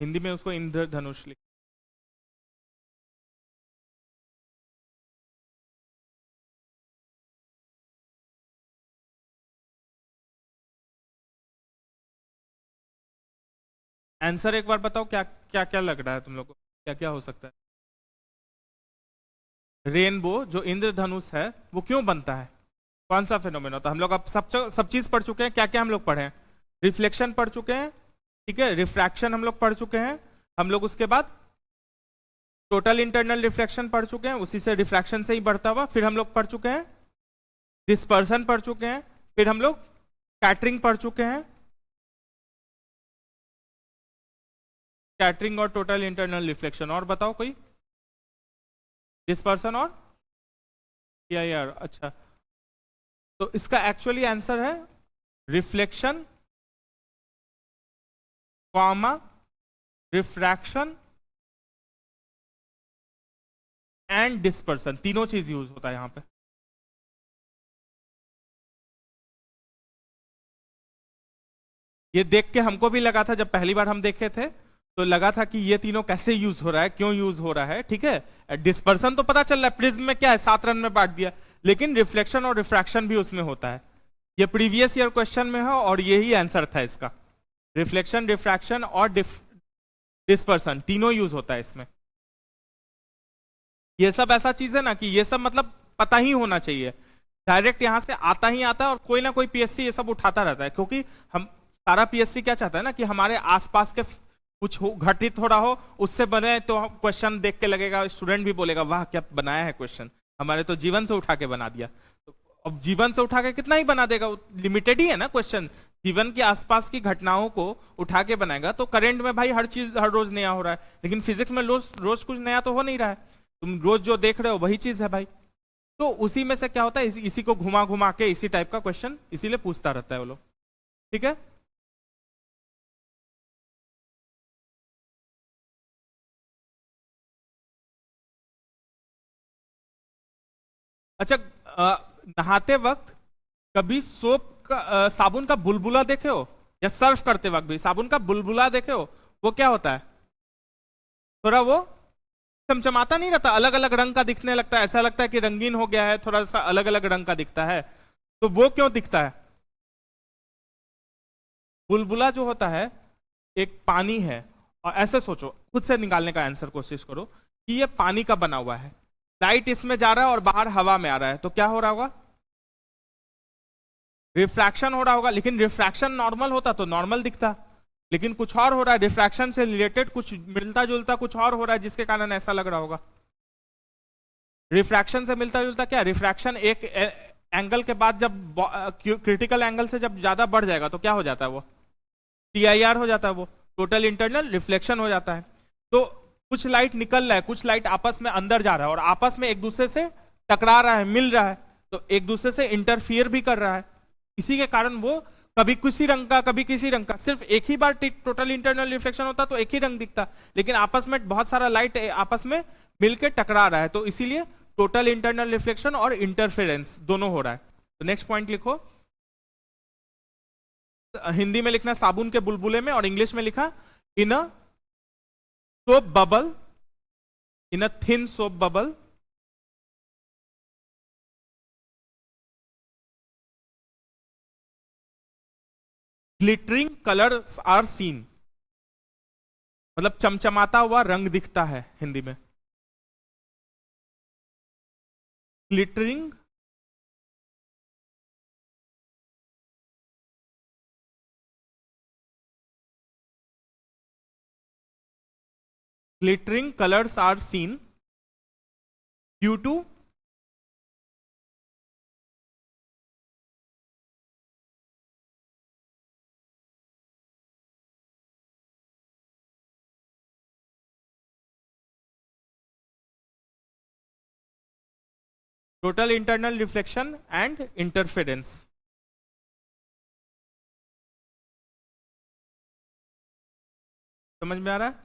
हिंदी में उसको इंद्रधनुष लिख। आंसर एक बार बताओ, क्या क्या क्या लग रहा है तुम लोग को, क्या क्या हो सकता है? रेनबो जो इंद्रधनुष है वो क्यों बनता है? कौन सा फेनोमेना होता है? हम लोग अब सब चीज पढ़ चुके हैं। क्या क्या हम लोग पढ़े हैं? रिफ्लेक्शन पढ़ चुके हैं, ठीक है, रिफ्रैक्शन हम लोग पढ़ चुके हैं, हम लोग उसके बाद टोटल इंटरनल रिफ्लेक्शन पढ़ चुके हैं, उसी से रिफ्रैक्शन से ही बढ़ता हुआ। फिर हम लोग पढ़ चुके हैं डिस्पर्सन पढ़ चुके हैं, फिर हम लोग स्कैटरिंग पढ़ चुके हैं, स्कैटरिंग और टोटल इंटरनल रिफ्लेक्शन। और बताओ कोई? डिस्पर्सन और PIR। अच्छा, तो इसका एक्चुअली आंसर है reflection comma refraction and dispersion, तीनों चीज यूज होता है यहां पे। ये देख के हमको भी लगा था, जब पहली बार हम देखे थे तो लगा था कि ये तीनों कैसे यूज हो रहा है, क्यों यूज हो रहा है। ठीक है, डिस्पर्सन तो पता चल रहा है, प्रिज्म में क्या है 7 रन में बांट दिया, लेकिन रिफ्लेक्शन और रिफ्रैक्शन भी उसमें होता है। ये प्रीवियस ईयर क्वेश्चन में है और यही आंसर था इसका। रिफ्लेक्शन, रिफ्रैक्शन और डिस्पर्सन तीनों यूज होता है इसमें। ये सब ऐसा चीज है ना कि ये सब मतलब पता ही होना चाहिए, डायरेक्ट यहां से आता ही आता है, और कोई ना कोई पीएससी ये सब उठाता रहता है, क्योंकि हम सारा पीएससी क्या चाहता है ना कि हमारे आसपास के कुछ हो, घटित हो रहा हो, उससे बने, तो क्वेश्चन देख के लगेगा, स्टूडेंट भी बोलेगा वाह क्या बनाया है क्वेश्चन, हमारे तो जीवन से उठा के बना दिया। तो अब जीवन से उठा के कितना ही बना देगा, लिमिटेड ही है ना क्वेश्चन, जीवन के आसपास की घटनाओं को उठा के बनाएगा। तो करंट में भाई हर चीज हर रोज नया हो रहा है, लेकिन फिजिक्स में रोज रोज कुछ नया तो हो नहीं रहा है, तुम रोज जो देख रहे हो वही चीज है भाई। तो उसी में से क्या होता है, इसी को घुमा घुमा के इसी टाइप का क्वेश्चन इसीलिए पूछता रहता है वो लोग, ठीक है। अच्छा, नहाते वक्त कभी सोप का साबुन का बुलबुला देखे हो, या सर्फ करते वक्त भी साबुन का बुलबुला देखे हो, वो क्या होता है, थोड़ा वो चमचमाता नहीं रहता, अलग अलग रंग का दिखने लगता है, ऐसा लगता है कि रंगीन हो गया है, थोड़ा सा अलग अलग रंग का दिखता है। तो वो क्यों दिखता है? बुलबुला जो होता है एक पानी है, और ऐसे सोचो, खुद से निकालने का आंसर कोशिश करो कि ये पानी का बना हुआ है, लाइट इसमें जा रहा है और बाहर हवा में आ रहा है, तो क्या हो रहा होगा, रिफ्रैक्शन हो रहा होगा। लेकिन रिफ्रैक्शन नॉर्मल होता तो नॉर्मल दिखता, लेकिन कुछ और हो रहा है, रिफ्रैक्शन से रिलेटेड कुछ मिलता जुलता कुछ और हो रहा है, जिसके कारण ऐसा लग रहा होगा। रिफ्रैक्शन से मिलता जुलता क्या, रिफ्रैक्शन एक एंगल के बाद जब क्रिटिकल एंगल से जब ज्यादा बढ़ जाएगा तो क्या हो जाता है, वो TIR हो जाता है, वो टोटल इंटरनल रिफ्लेक्शन हो जाता है। तो कुछ लाइट निकल रहा है, कुछ लाइट आपस में अंदर जा रहा है, और आपस में एक दूसरे से टकरा रहा है, मिल रहा है, तो एक दूसरे से इंटरफियर भी कर रहा है। इसी के कारण वो कभी किसी रंग का कभी किसी रंग का, सिर्फ एक ही बार टोटल इंटरनल रिफ्लेक्शन होता तो एक ही रंग दिखता, लेकिन आपस में बहुत सारा लाइट आपस में मिलकर टकरा रहा है, तो इसीलिए टोटल इंटरनल रिफ्लेक्शन और इंटरफेरेंस दोनों हो रहा है। तो नेक्स्ट पॉइंट लिखो, हिंदी में लिखना साबुन के बुलबुले में, और इंग्लिश में लिखा in a soap bubble, in a thin soap bubble glittering colours are seen, मतलब चमचमाता हुआ रंग दिखता है हिंदी में, glittering glittering colors are seen due to total internal reflection and interference। समझ में आ रहा है?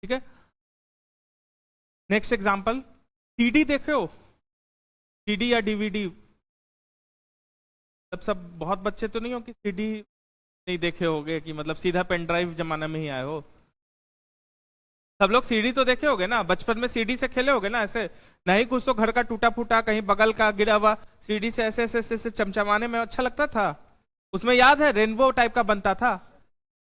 ठीक है, नेक्स्ट एग्जांपल, सीडी देखे हो, सीडी या डीवीडी, सब बहुत बच्चे तो नहीं हो कि सीडी नहीं देखे होगे, कि मतलब सीधा पेन ड्राइव जमाना में ही आए हो, सब लोग सीडी तो देखे होगे ना, बचपन में सीडी से खेले होगे ना, ऐसे नहीं कुछ तो घर का टूटा फूटा कहीं बगल का गिरा हुआ सीडी से ऐसे ऐसे ऐसे, ऐसे चमचमाने में अच्छा लगता था। उसमें याद है रेनबो टाइप का बनता था,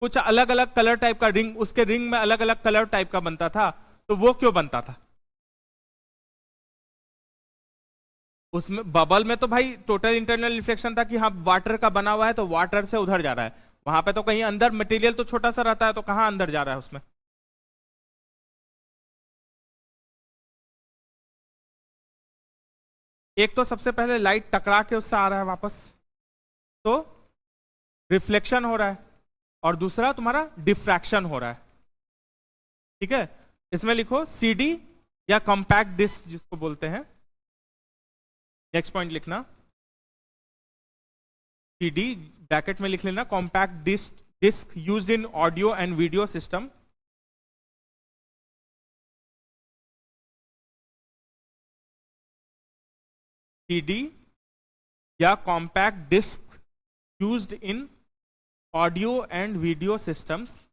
कुछ अलग अलग कलर टाइप का रिंग, उसके रिंग में अलग अलग कलर टाइप का बनता था, तो वो क्यों बनता था? उसमें बबल में तो भाई टोटल इंटरनल रिफ्लेक्शन था कि हाँ वाटर का बना हुआ है तो वाटर से उधर जा रहा है, वहां पे तो कहीं अंदर मटेरियल तो छोटा सा रहता है, तो कहाँ अंदर जा रहा है उसमें? एक तो सबसे पहले लाइट टकरा के उससे आ रहा है वापस, तो रिफ्लेक्शन हो रहा है, और दूसरा तुम्हारा डिफ्रैक्शन हो रहा है। ठीक है, इसमें लिखो सीडी या कॉम्पैक्ट डिस्क जिसको बोलते हैं। नेक्स्ट पॉइंट लिखना सीडी, ब्रैकेट में लिख लेना compact disc, disc used in audio and video system. CD या compact disc used in audio and video systems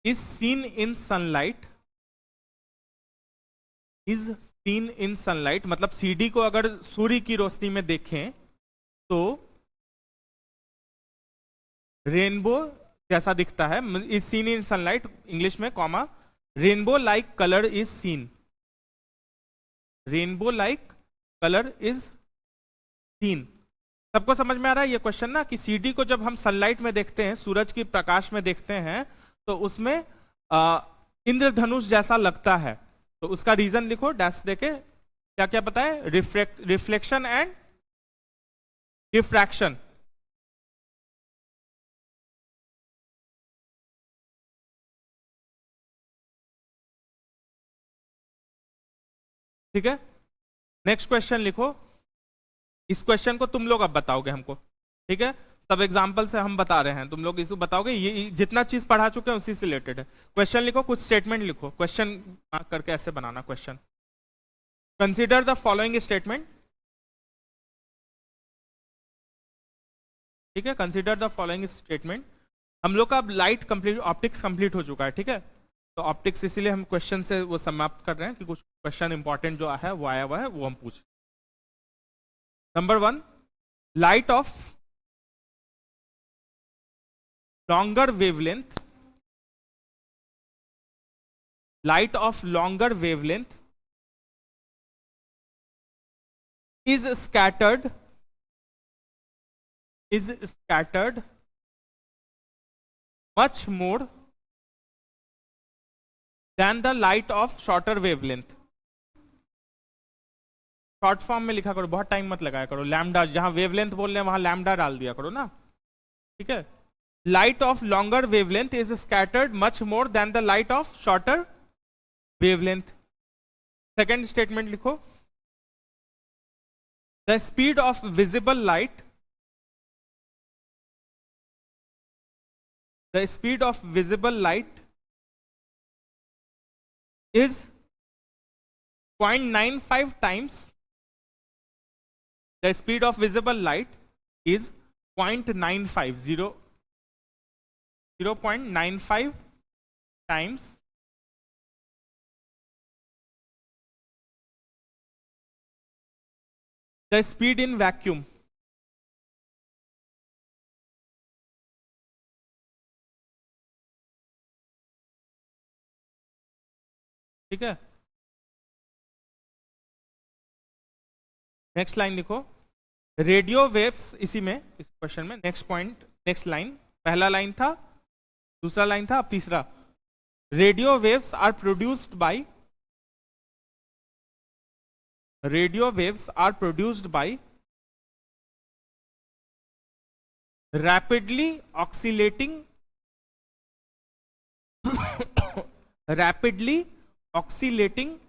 is seen in sunlight, is seen in sunlight मतलब CD को अगर सूर्य की रोशनी में देखें तो रेनबो जैसा दिखता है, is seen in sunlight English में comma rainbow like colour is seen, rainbow like colour is seen. सबको समझ में आ रहा है ये क्वेश्चन ना, कि सीडी को जब हम सनलाइट में देखते हैं, सूरज की प्रकाश में देखते हैं, तो उसमें इंद्रधनुष जैसा लगता है। तो उसका रीजन लिखो डैश देके, क्या क्या पता है, रिफ्लेक्शन एंड डिफ्रैक्शन। ठीक है, नेक्स्ट क्वेश्चन लिखो। इस क्वेश्चन को तुम लोग अब बताओगे हमको, ठीक है, सब एग्जांपल से हम बता रहे हैं, तुम लोग इसको बताओगे, ये जितना चीज पढ़ा चुके हैं उसी से रिलेटेड है। क्वेश्चन लिखो, कुछ स्टेटमेंट लिखो, क्वेश्चन मार्क करके ऐसे बनाना question. Consider the following statement, ठीक है, कंसीडर द फॉलोइंग स्टेटमेंट। हम लोग का अब लाइट कंप्लीट, ऑप्टिक्स कंप्लीट हो चुका है, ठीक है, तो ऑप्टिक्स इसीलिए हम क्वेश्चन से वो समाप्त कर रहे हैं कि कुछ क्वेश्चन इंपॉर्टेंट जो है वो आया हुआ है वो हम पूछ। Number 1, light of longer wavelength, light of longer wavelength is scattered much more than the light of shorter wavelength। Short form में लिखा करो, बहुत टाइम मत लगाया करो, लैम्डा, जहां वेवलेंथ बोल रहे हैं वहां लैम्डा डाल दिया करो ना, ठीक है। Light of longer wavelength is scattered much more than the light of shorter wavelength। Second statement लिखो, the speed of visible light, the speed of visible light is 0.95 times, the speed of visible light is 0.95 times the speed in vacuum। ठीक है, next line लिखो, radio waves, इसी में इस question में next point, next line, पहला line था, दूसरा लाइन था, अब तीसरा, radio waves are produced by, radio waves are produced by rapidly oscillating rapidly oscillating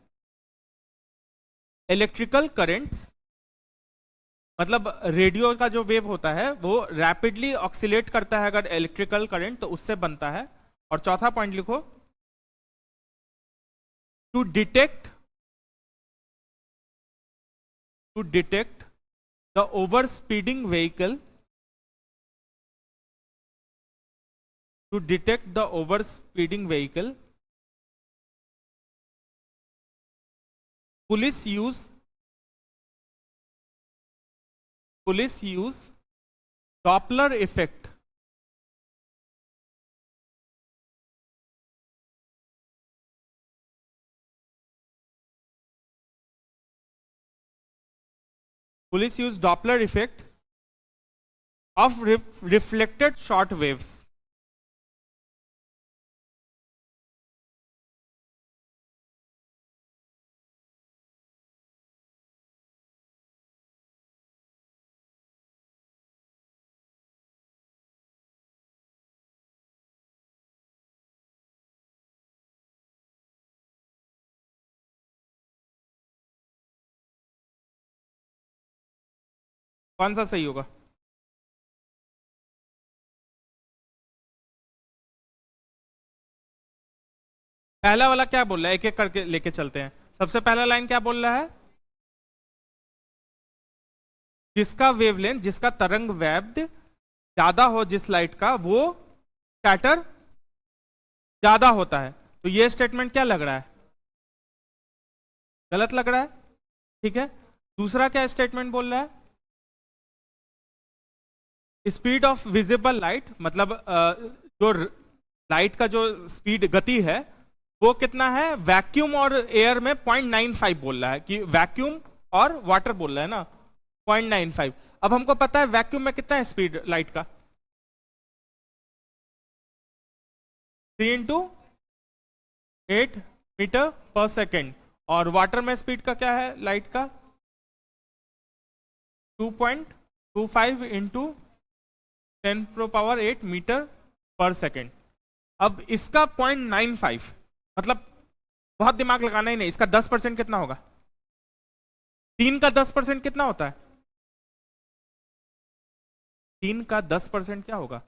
electrical currents, मतलब रेडियो का जो वेव होता है वो रैपिडली ऑक्सीलेट करता है अगर इलेक्ट्रिकल करंट, तो उससे बनता है। और चौथा पॉइंट लिखो, to detect the over speeding vehicle, to detect the over speeding vehicle, police use Doppler effect, police use Doppler effect of reflected short waves। कौन सा सही होगा? पहला वाला क्या बोल रहा है, एक एक करके लेके चलते हैं। सबसे पहला लाइन क्या बोल रहा है? जिसका वेवलेंथ, जिसका तरंग वैध ज्यादा हो जिस लाइट का, वो स्कैटर ज्यादा होता है। तो ये स्टेटमेंट क्या लग रहा है? गलत लग रहा है। ठीक है, दूसरा क्या स्टेटमेंट बोल रहा है? स्पीड ऑफ विजिबल लाइट, मतलब जो लाइट का जो स्पीड, गति है, वो कितना है? वैक्यूम और एयर में 0.95 बोल रहा है, कि वैक्यूम और वाटर बोल रहा है ना, 0.95। अब हमको पता है वैक्यूम में कितना है स्पीड लाइट का? 3 इंटू 8 मीटर पर सेकेंड। और वाटर में स्पीड का क्या है लाइट का? 2.25 इंटू 10⁻8 मीटर पर सेकेंड। अब इसका 0.95, मतलब बहुत दिमाग लगाना ही नहीं, इसका 10% कितना होगा? 3 का 10% कितना होता है? 3 का 10% क्या होगा?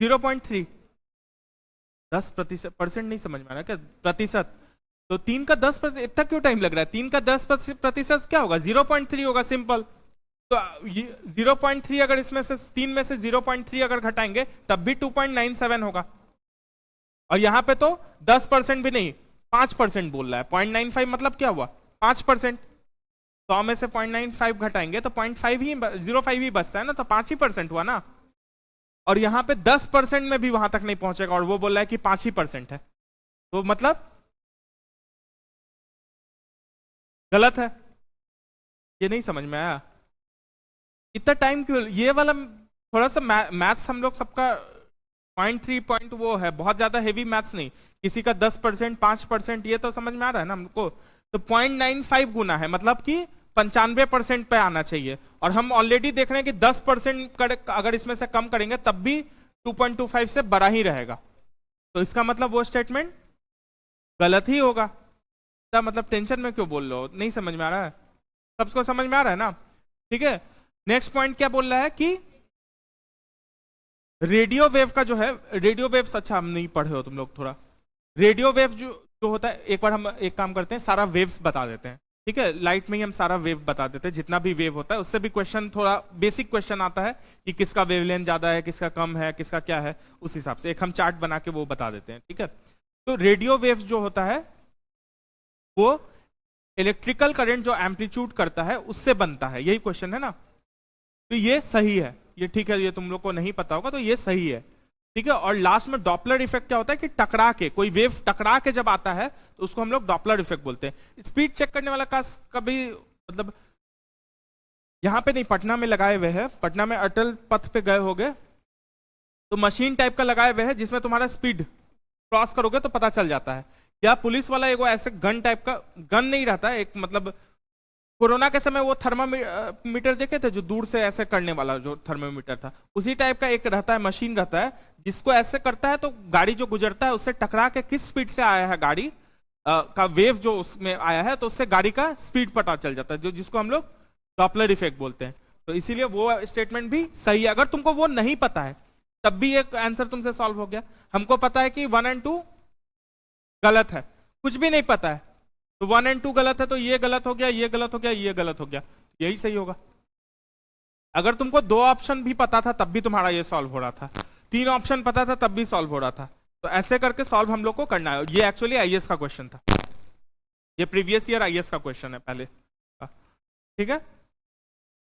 0.3। 10% नहीं समझ में आ रहा क्या? प्रतिशत। तो 3 का 10%, इतना क्यों टाइम लग रहा है? 3 का 10% क्या होगा? 0.3 होगा, सिंपल। तो 0.3 अगर इसमें से 3 में से 0.3 अगर घटाएंगे तब भी 2.97 होगा। और यहां पे तो 10% भी नहीं, 5% बोल रहा है। 0.95 मतलब क्या हुआ? 5%। 100 में से 0.95 घटाएंगे तो 0.5 ही, 0.5 ही बचता है ना, तो 5% हुआ ना। और यहां पे 10% में भी वहां तक नहीं पहुंचेगा, और वो बोल रहा है कि 5% है, तो मतलब गलत है। ये नहीं समझ में आया? इतना टाइम क्यों? ये वाला थोड़ा सा मैथ्स हम लोग सबका 0.3 पॉइंट वो है, बहुत ज्यादा हेवी मैथ्स नहीं। किसी का 10%, 5%, ये तो समझ में आ रहा है ना हमको। तो 0.95 गुना है, मतलब कि 95% पे आना चाहिए। और हम ऑलरेडी देख रहे हैं कि 10% अगर इसमें से कम करेंगे तब भी 2.25 से बड़ा ही रहेगा। तो इसका मतलब वो स्टेटमेंट गलत ही होगा। तो मतलब टेंशन में क्यों बोल रहे हो? नहीं समझ में आ रहा है? सबको समझ में आ रहा है ना? ठीक है, नेक्स्ट पॉइंट क्या बोल रहा है कि रेडियो वेव का जो है, रेडियो वेव्स, अच्छा हम नहीं पढ़े हो तुम लोग थोड़ा। रेडियो वेव जो जो होता है, एक बार हम एक काम करते हैं, सारा वेव्स बता देते हैं। ठीक है, लाइट में ही हम सारा वेव बता देते हैं, जितना भी वेव होता है। उससे भी क्वेश्चन, थोड़ा बेसिक क्वेश्चन आता है कि किसका वेवलेंथ ज्यादा है, किसका कम है, किसका क्या है। उस हिसाब से एक हम चार्ट बना के वो बता देते हैं। ठीक है, तो रेडियो वेव जो होता है वो इलेक्ट्रिकल करंट जो एम्पलीट्यूड करता है उससे बनता है। यही क्वेश्चन है ना? तो ये सही है, ये ठीक है, ये तुम लोग को नहीं पता होगा, तो ये सही है। ठीक है, और लास्ट में डॉपलर इफेक्ट क्या होता है कि टकरा के, कोई वेव टकरा के जब आता है तो उसको हम लोग डॉपलर इफेक्ट बोलते हैं। स्पीड चेक करने वाला का कभी, मतलब यहां पे नहीं, पटना में लगाए हुए हैं, पटना में अटल पथ पे गए होगे, तो मशीन टाइप का लगाए हुए है जिसमें तुम्हारा स्पीड क्रॉस करोगे तो पता चल जाता है। या पुलिस वाला एगो ऐसे गन टाइप का, गन नहीं रहता है, एक मतलब कोरोना के समय वो थर्मामीटर देखे थे जो दूर से ऐसे करने वाला जो थर्मामीटर था, उसी टाइप का एक रहता है, मशीन रहता है, जिसको ऐसे करता है तो गाड़ी जो गुजरता है उससे टकरा के किस स्पीड से आया है गाड़ी का वेव जो उसमें आया है, तो उससे गाड़ी का स्पीड पता चल जाता है, जो जिसको हम लोग डॉपलर इफेक्ट बोलते हैं। तो इसीलिए वो स्टेटमेंट भी सही है। अगर तुमको वो नहीं पता है तब भी एक आंसर तुमसे सॉल्व हो गया। हमको पता है कि 1 और 2 गलत है, कुछ भी नहीं पता है तो 1 और 2 गलत है, तो ये गलत हो गया, ये गलत हो गया, ये गलत हो गया, यही सही होगा। अगर तुमको 2 ऑप्शन भी पता था तब भी तुम्हारा ये सॉल्व हो रहा था, 3 ऑप्शन पता था तब भी सॉल्व हो रहा था। तो ऐसे करके सॉल्व हम लोग को करना है। ये एक्चुअली आईएएस का क्वेश्चन था, ये प्रीवियस ईयर आईएएस का क्वेश्चन है पहले का। ठीक है,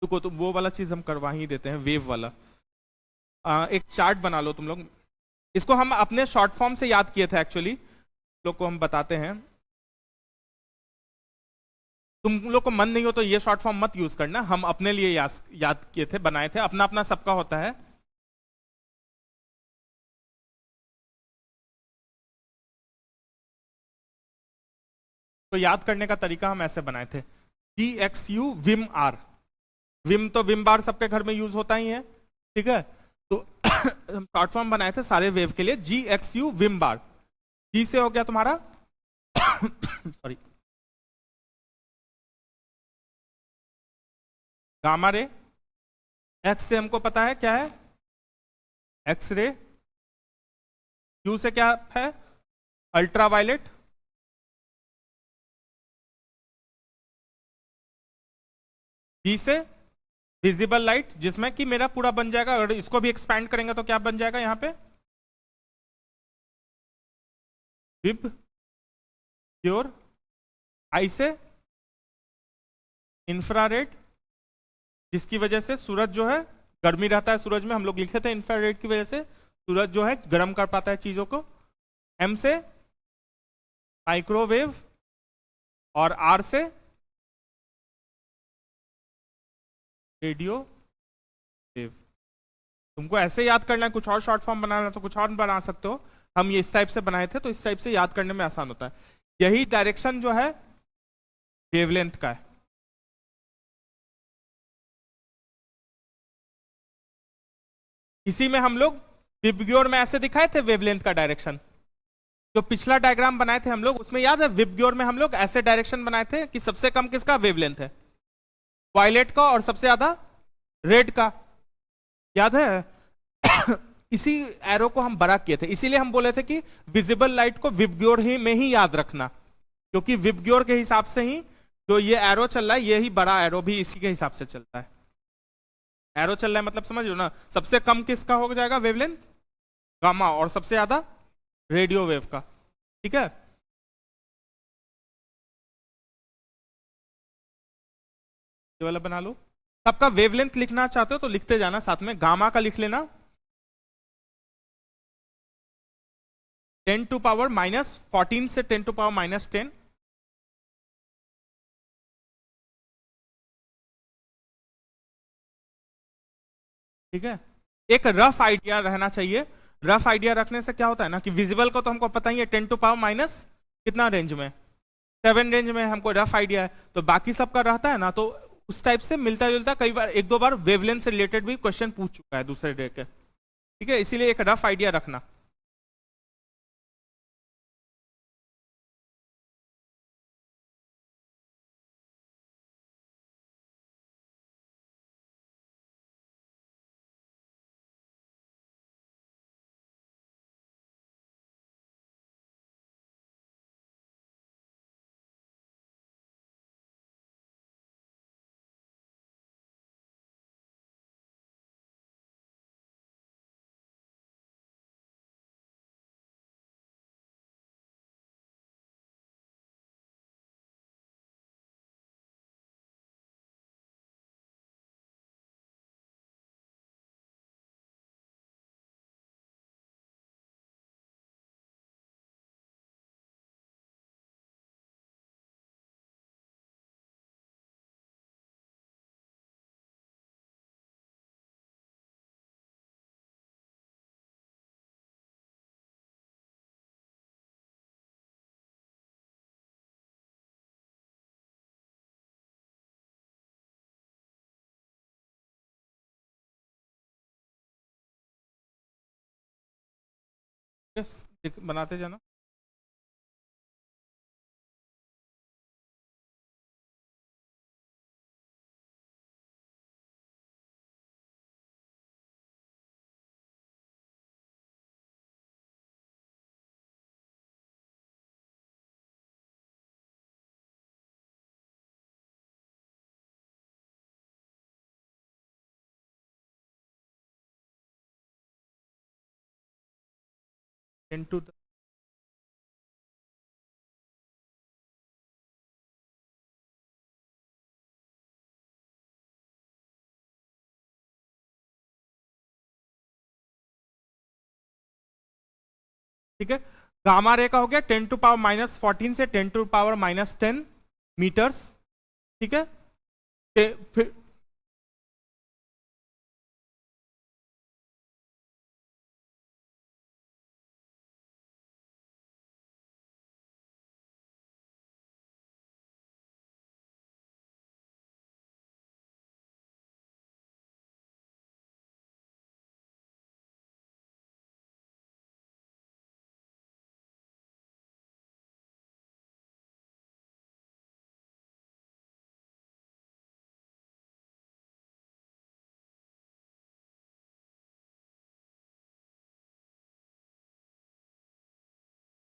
तो वो वाला चीज हम करवा ही देते हैं, वेव वाला। एक चार्ट बना लो तुम लोग, इसको हम अपने शॉर्ट फॉर्म से याद किए थे एक्चुअली, लोग को हम बताते हैं। तुम लोग को मन नहीं हो तो ये शॉर्ट फॉर्म मत यूज करना, हम अपने लिए याद किए थे, बनाए थे, अपना अपना सबका होता है। तो याद करने का तरीका हम ऐसे बनाए थे, GXU विम आर। विम तो विम बार सबके घर में यूज होता ही है, ठीक है। तो हम शॉर्ट फॉर्म बनाए थे सारे वेव के लिए, GXU विम बार। जी से हो गया तुम्हारा सॉरी, गामा रे। एक्स से हमको पता है क्या है, एक्स रे। यू से क्या है, अल्ट्रा वायलेट। जी से विजिबल लाइट, जिसमें कि मेरा पूरा बन जाएगा, अगर इसको भी एक्सपैंड करेंगे तो क्या बन जाएगा यहाँ पे, विब प्योर। आई से इंफ्रारेड, जिसकी वजह से सूरज जो है गर्मी रहता है सूरज में, हम लोग लिखे थे इंफ्रारेड की वजह से सूरज जो है गर्म कर पाता है चीजों को। एम से माइक्रोवेव, और आर से रेडियो वेव। तुमको ऐसे याद करना है, कुछ और शॉर्ट फॉर्म बनाना है तो कुछ और बना सकते हो। हम ये इस टाइप से बनाए थे तो इस टाइप से याद करने में आसान होता है। यही डायरेक्शन जो है वेवलेंथ का है। इसी में हम लोग विबग्योर में ऐसे दिखाए थे वेवलेंथ का डायरेक्शन। जो पिछला डायग्राम बनाए थे हम लोग, उसमें याद है विबग्योर में हम लोग ऐसे डायरेक्शन बनाए थे कि सबसे कम किसका वेवलेंथ है, वायलेट का, और सबसे ज्यादा रेड का, याद है। इसी एरो को हम बड़ा किए थे, इसीलिए हम बोले थे कि विजिबल लाइट को विबग्योर ही में ही याद रखना, क्योंकि विबग्योर के हिसाब से ही जो ये एरो चल रहा है, ये ही बड़ा एरो भी इसी के हिसाब से चलता है। एरो चल रहा है मतलब समझ लो ना, सबसे कम किसका हो जाएगा वेवलेंथ, गामा, और सबसे ज्यादा रेडियो वेव का। ठीक है, ये वाला बना लो। सबका वेवलेंथ लिखना चाहते हो तो लिखते जाना साथ में, गामा का लिख लेना 10⁻⁻14 से 10⁻⁻10। ठीक है, एक रफ आइडिया रहना चाहिए। रफ आइडिया रखने से क्या होता है ना कि विजिबल को तो हमको पता ही है 10⁻⁻, कितना रेंज में, 7 रेंज में हमको रफ आइडिया है, तो बाकी सबका रहता है ना, तो उस टाइप से मिलता जुलता कई बार एक दो बार वेवलेंथ से रिलेटेड भी क्वेश्चन पूछ चुका है दूसरे डे के। ठीक है, इसीलिए एक रफ आइडिया रखना। बनाते जाना। इंटू, ठीक है, गामा रे का हो गया 10⁻⁻14 से 10⁻⁻10 मीटर्स। ठीक है, फिर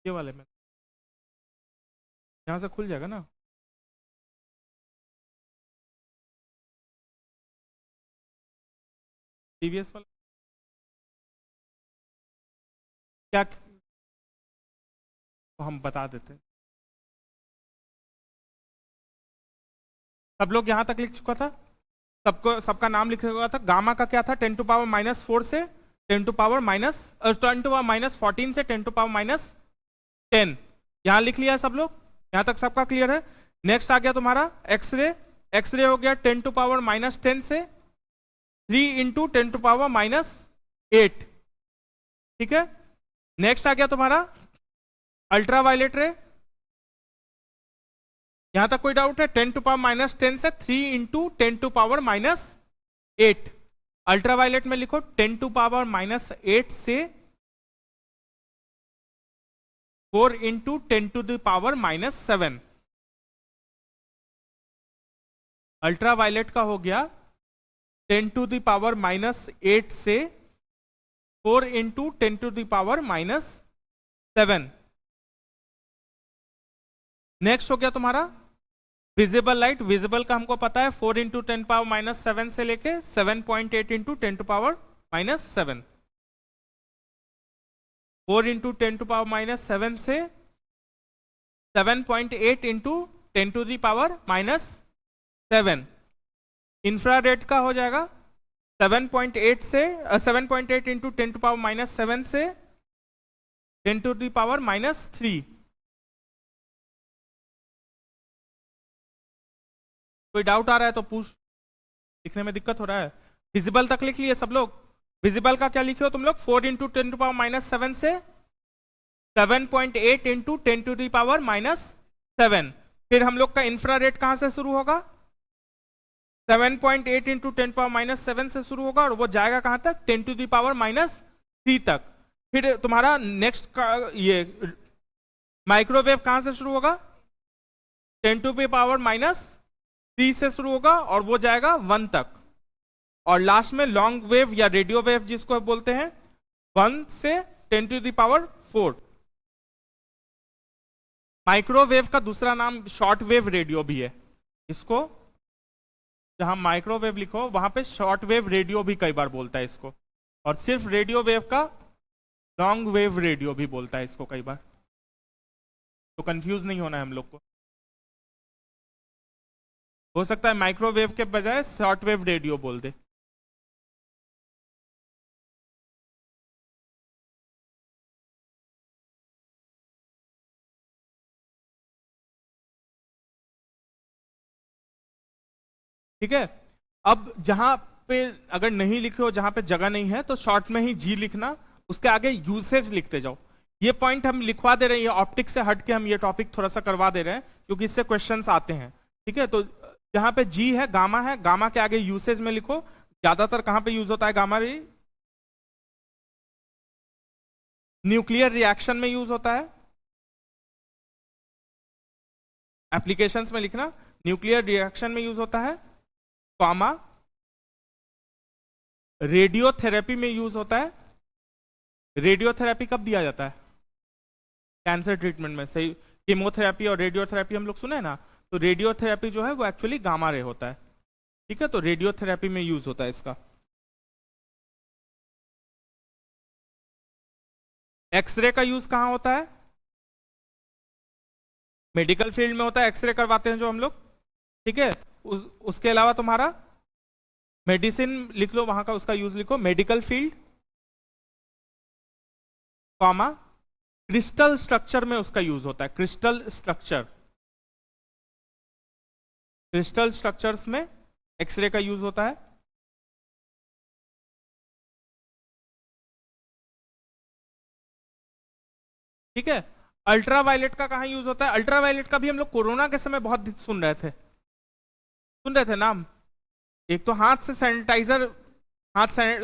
ये वाले में यहाँ से खुल जाएगा ना। प्रीवियस वाला क्या, तो हम बता देते हैं। सब लोग यहां तक लिख चुका था, सबको सबका नाम लिखा हुआ था। गामा का क्या था, 10⁻⁻4 से 10⁻14 से 10⁻10। यहां लिख लिया सब लोग, यहां तक सबका क्लियर है। नेक्स्ट आ गया तुम्हारा एक्सरे। एक्सरे हो गया 10⁻10 से 3 × 10⁻8। ठीक है। नेक्स्ट आ गया तुम्हारा अल्ट्रावायलेट रे। यहां तक कोई डाउट है? 10⁻10 से 3 × 10⁻8। अल्ट्रावायलेट में लिखो 10⁻8 से 4 × 10⁻7। अल्ट्रावायलेट का हो गया 10⁻8 से 4 × 10⁻7। नेक्स्ट हो गया तुम्हारा विजिबल लाइट। विजिबल का हमको पता है 4 × 10⁻7 से लेके 7.8 × 10⁻7। 4 × 10⁻7 से 7.8 × 10⁻7। इंफ्रारेड का हो जाएगा 7.8 × 10⁻7 से 10⁻3। कोई डाउट आ रहा है तो पूछ, लिखने में दिक्कत हो रहा है। विजिबल तक लिख लिए सब लोग? विजिबल का क्या लिखे हो तुम लोग? 4 × 10⁻7 से 7.8 × 10⁻7। फिर हम लोग का इंफ्रारेड कहां से शुरू होगा? 7.8 × 10⁻7 से शुरू होगा और वो जाएगा कहां तक? 10⁻3 तक। फिर तुम्हारा नेक्स्ट का ये माइक्रोवेव कहां से शुरू होगा? 10⁻3 से शुरू होगा और वो जाएगा 1 तक। और लास्ट में लॉन्ग वेव या रेडियो वेव जिसको बोलते हैं 1 से 10⁴। माइक्रोवेव का दूसरा नाम शॉर्ट वेव रेडियो भी है। इसको जहां माइक्रोवेव लिखो वहां पे शॉर्ट वेव रेडियो भी कई बार बोलता है इसको, और सिर्फ रेडियो वेव का लॉन्ग वेव रेडियो भी बोलता है इसको कई बार। तो कंफ्यूज नहीं होना है हम लोग को। हो सकता है माइक्रोवेव के बजाय शॉर्ट वेव रेडियो बोल दे। ठीक है। अब जहां पे अगर नहीं लिखे हो, जहां पे जगह नहीं है, तो शॉर्ट में ही जी लिखना, उसके आगे यूसेज लिखते जाओ। ये पॉइंट हम लिखवा दे रहे हैं, ऑप्टिक्स से हट के हम ये टॉपिक थोड़ा सा करवा दे रहे हैं क्योंकि इससे क्वेश्चंस आते हैं। ठीक है। तो जहां पे जी है, गामा के आगे यूसेज में लिखो। ज्यादातर कहां पे यूज होता है गामा रे? न्यूक्लियर रिएक्शन में यूज होता है। एप्लीकेशंस में लिखना न्यूक्लियर रिएक्शन में यूज होता है, कॉमा रेडियोथेरेपी में यूज होता है। रेडियोथेरेपी कब दिया जाता है? कैंसर ट्रीटमेंट में। सही। कीमोथेरेपी और रेडियोथेरेपी हम लोग सुने ना, तो रेडियोथेरेपी जो है वो एक्चुअली गामा रे होता है। ठीक है। तो रेडियोथेरेपी में यूज होता है इसका। एक्सरे का यूज कहां होता है? मेडिकल फील्ड में होता है, एक्सरे करवाते हैं जो हम लोग। ठीक है। उसके अलावा तुम्हारा मेडिसिन लिख लो, वहां का उसका यूज लिखो, medical field, comma crystal structure में उसका यूज होता है। क्रिस्टल स्ट्रक्चर, क्रिस्टल स्ट्रक्चर्स में एक्सरे का यूज होता है। ठीक है। अल्ट्रावायलेट का कहां यूज होता है? अल्ट्रावायलेट का भी हम लोग कोरोना के समय बहुत सुन रहे थे नाम। एक तो हाथ से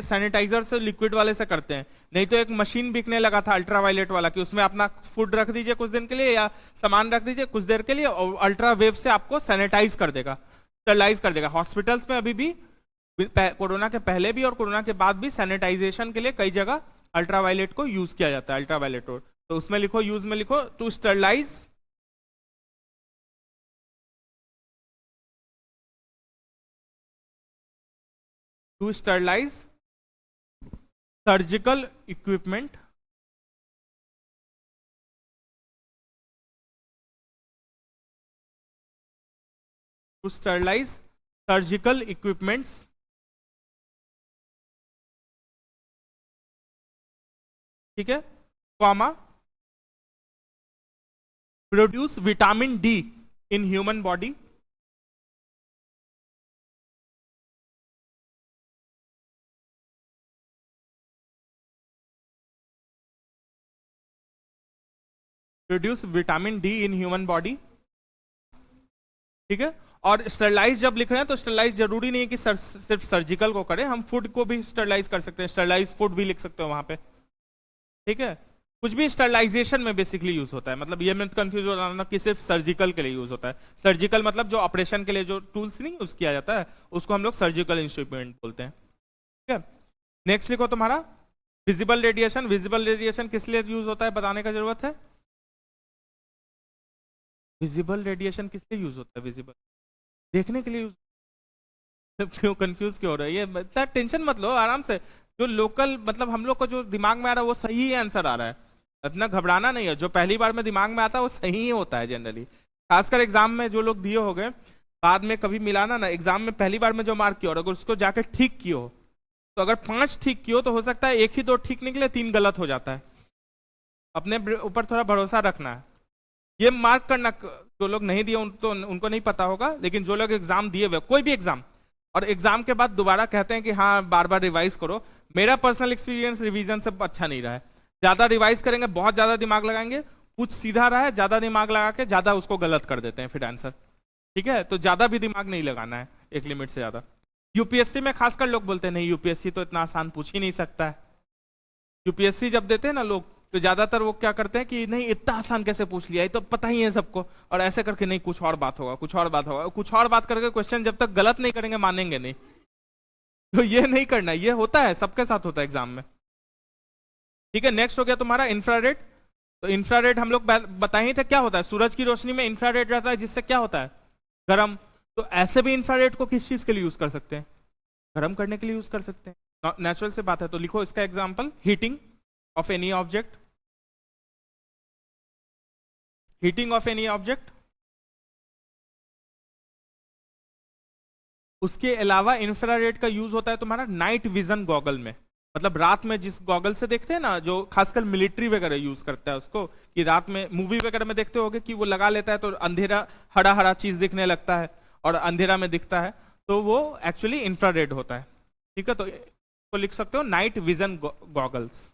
सैनिटाइजर से लिक्विड वाले से करते हैं, नहीं तो एक मशीन बिकने लगा था अल्ट्रावायलेट वाला कि उसमें अपना फूड रख दीजिए कुछ दिन के लिए या सामान रख दीजिए कुछ देर के लिए और अल्ट्रा वेव से आपको सैनिटाइज कर देगा, स्टरलाइज कर देगा। हॉस्पिटल्स में अभी भी कोरोना के पहले भी और कोरोना के बाद भी सैनिटाइजेशन के लिए कई जगह अल्ट्रावायलेट को यूज किया जाता है। अल्ट्रावायलेट, तो उसमें लिखो, यूज में लिखो to sterilise, to sterilise surgical equipment to sterilise surgical equipments, ठीक है, comma produce vitamin D in human body, produce vitamin D in human body, ठीक है। और स्टरलाइज जब लिख रहे हैं तो स्टरलाइज जरूरी नहीं है कि सिर्फ सर्जिकल को करें, हम फूड को भी स्टरलाइज कर सकते हैं, स्टरलाइज फूड भी लिख सकते हो वहां पे, ठीक है। कुछ भी स्टरलाइजेशन में बेसिकली यूज होता है, मतलब ये मत कंफ्यूज हो जाना कि सिर्फ सर्जिकल के लिए यूज होता है। सर्जिकल मतलब जो ऑपरेशन के लिए जो टूल्स नहीं यूज किया जाता है उसको हम लोग सर्जिकल इंस्ट्रूमेंट बोलते हैं, ठीक है। नेक्स्ट लिखो तुम्हारा विजिबल रेडिएशन। विजिबल रेडिएशन किस लिए यूज होता है बताने का जरूरत है? विजिबल रेडिएशन किस लिए यूज होता है? विजिबल देखने के लिए यूज। क्यों कंफ्यूज क्यों हो रहा है? ये इतना टेंशन मत लो, आराम से जो लोकल मतलब हम लोग को जो दिमाग में आ रहा है वो सही ही आंसर आ रहा है, इतना घबराना नहीं है। जो पहली बार में दिमाग में आता है वो सही ही होता है जनरली, खासकर एग्जाम में जो लोग दिए हो गए बाद में कभी मिलाना ना, एग्जाम में पहली बार में जो मार्क किया और अगर उसको जाकर ठीक किए हो तो अगर 5 ठीक किए हो तो हो सकता है 1 ही 2 ठीक निकले, 3 गलत हो जाता है। अपने ऊपर थोड़ा भरोसा रखना है। ये मार्क करना जो लोग नहीं दिए तो उनको नहीं पता होगा, लेकिन जो लोग एग्जाम दिए हुए कोई भी एग्जाम और एग्जाम के बाद दोबारा कहते हैं कि हाँ बार बार रिवाइज करो, मेरा पर्सनल एक्सपीरियंस रिवीजन से अच्छा नहीं रहा है। ज्यादा रिवाइज करेंगे, बहुत ज्यादा दिमाग लगाएंगे, कुछ सीधा रहा है, ज्यादा दिमाग लगा के ज्यादा उसको गलत कर देते हैं फिर आंसर, ठीक है। तो ज्यादा भी दिमाग नहीं लगाना है, एक लिमिट से ज्यादा। यूपीएससी में खासकर लोग बोलते हैं नहीं यूपीएससी तो इतना आसान पूछ ही नहीं सकता है। यूपीएससी जब देते हैं ना लोग तो ज्यादातर वो क्या करते हैं कि नहीं इतना आसान कैसे पूछ लिया, ये तो पता ही है सबको, और ऐसे करके नहीं कुछ और बात होगा, कुछ और बात होगा, कुछ और बात करके क्वेश्चन जब तक गलत नहीं करेंगे मानेंगे नहीं। तो ये नहीं करना, ये होता है सबके साथ होता है एग्जाम में, ठीक है। नेक्स्ट हो गया तुम्हारा इंफ्रारेड। तो इंफ्रारेड हम लोग बताए ही थे क्या होता है, सूरज की रोशनी में इंफ्रारेड रहता है जिससे क्या होता है गर्म। तो ऐसे भी इंफ्रारेड को किस चीज के लिए यूज कर सकते हैं? गर्म करने के लिए यूज कर सकते हैं, नेचुरल से बात है। तो लिखो इसका example, heating of any object, heating of any object. उसके अलावा इंफ्रारेड का यूज होता है तुम्हारा नाइट विजन गॉगल में, मतलब रात में जिस गॉगल से देखते हैं ना, जो खासकर मिलिट्री वगैरह यूज करता है उसको, कि रात में मूवी वगैरह में देखते होगे कि वो लगा लेता है तो अंधेरा हरा हरा चीज दिखने लगता है और अंधेरा में दिखता है, तो वो एक्चुअली इंफ्रारेड होता है, ठीक है। तो लिख सकते हो night vision goggles,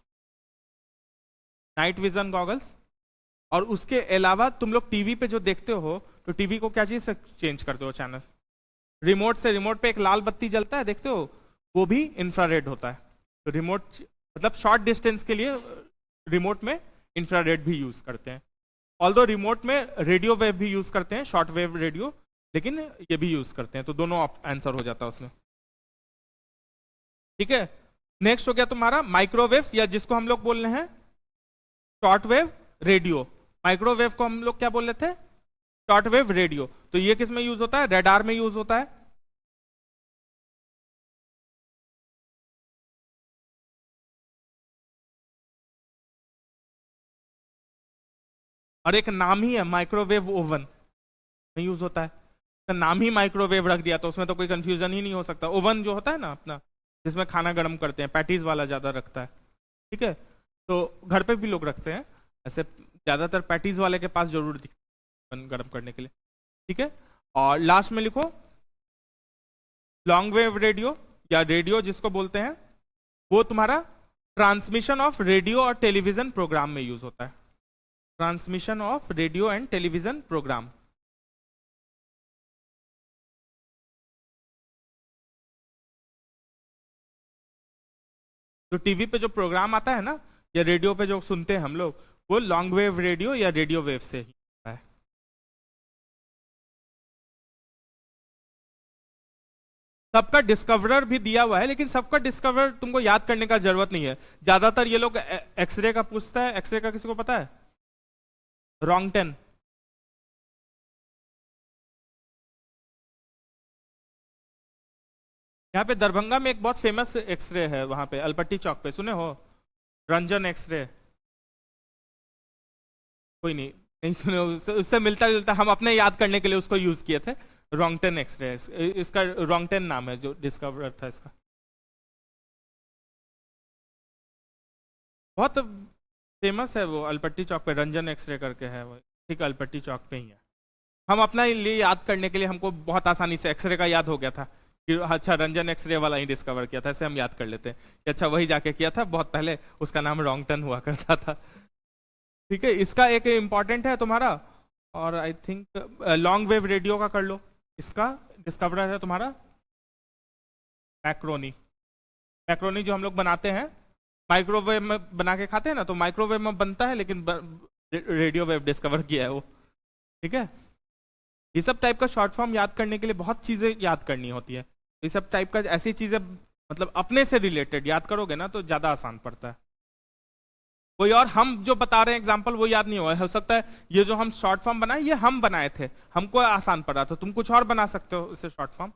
night vision goggles. और उसके अलावा तुम लोग टीवी पे जो देखते हो तो टीवी को क्या चीज से चेंज करते हो चैनल? रिमोट से। रिमोट पे एक लाल बत्ती जलता है देखते हो, वो भी इंफ्रारेड होता है। तो रिमोट मतलब शॉर्ट डिस्टेंस के लिए रिमोट में इंफ्रारेड भी यूज करते हैं। ऑल्दो रिमोट में रेडियो वेव भी यूज करते हैं, शॉर्ट वेव रेडियो, लेकिन ये भी यूज करते हैं, तो दोनों आंसर हो जाता है उसमें, ठीक है। नेक्स्ट हो गया तुम्हारा माइक्रोवेव्स, या जिसको हम लोग बोल रहे हैं शॉर्ट वेव रेडियो। माइक्रोवेव को हम लोग क्या बोल रहे थे? Short wave radio. तो ये किस में यूज होता है? रडार में यूज होता है। और एक नाम ही है माइक्रोवेव ओवन में यूज होता है, तो नाम ही माइक्रोवेव रख दिया तो उसमें तो कोई कंफ्यूजन ही नहीं हो सकता। ओवन जो होता है ना अपना जिसमें खाना गर्म करते हैं, पैटीज वाला ज्यादा रखता है, ठीक है। तो घर पे भी लोग रखते हैं ऐसे, ज्यादातर पैटीज वाले के पास जरूर दिखता है गर्म करने के लिए, ठीक है। और लास्ट में लिखो लॉन्ग वेव रेडियो, या रेडियो जिसको बोलते हैं, वो तुम्हारा ट्रांसमिशन ऑफ रेडियो और टेलीविजन प्रोग्राम में यूज होता है। Transmission of radio and television programme. तो टीवी पे जो प्रोग्राम आता है ना या रेडियो पे जो सुनते हैं हम लोग, वो लॉन्ग वेव रेडियो या रेडियो वेव से ही होता है। सबका डिस्कवरर भी दिया हुआ है, लेकिन सबका डिस्कवर तुमको याद करने का जरूरत नहीं है। ज्यादातर ये लोग एक्सरे का पूछता है, एक्सरे का किसी को पता है? रॉन्गटन। यहाँ पे दरभंगा में एक बहुत फेमस एक्सरे है, वहां पे अल्पट्टी चौक पे, सुने हो? रंजन एक्सरे। कोई नहीं, नहीं सुने, उससे मिलता जुलता, हम अपने याद करने के लिए उसको यूज किए थे। रोंगटन एक्सरे, इसका रोंगटन नाम है जो डिस्कवर था इसका। बहुत फेमस है वो, अल्पट्टी चौक पे रंजन एक्सरे करके है वो, ठीक अल्पट्टी चौक पे ही है। हम अपना लिए याद करने के लिए, हमको बहुत आसानी से एक्सरे का याद हो गया था कि अच्छा रंजन एक्सरे वाला ही डिस्कवर किया था, ऐसे हम याद कर लेते हैं कि अच्छा वही जाके किया था बहुत पहले, उसका नाम रोंगटन हुआ करता था। ठीक है, इसका एक इम्पॉर्टेंट है तुम्हारा, और I think long wave radio का कर लो। इसका डिस्कवरर है तुम्हारा मैक्रोनी। मैक्रोनी जो हम लोग बनाते हैं माइक्रोवेव में बना के खाते हैं ना, तो माइक्रोवेव में बनता है लेकिन रेडियो वेव डिस्कवर किया है वो। ठीक है, ये सब टाइप का शॉर्ट फॉर्म याद करने के लिए बहुत चीजें याद करनी होती है। ये सब टाइप का ऐसी चीजें मतलब अपने से रिलेटेड याद करोगे ना तो ज्यादा आसान पड़ता है। कोई और हम जो बता रहे हैं एग्जांपल वो याद नहीं हुआ है, हो सकता है ये जो हम शॉर्ट फॉर्म बनाए ये हम बनाए थे, हमको आसान पड़ा, तो तुम कुछ और बना सकते हो इससे शॉर्ट फॉर्म।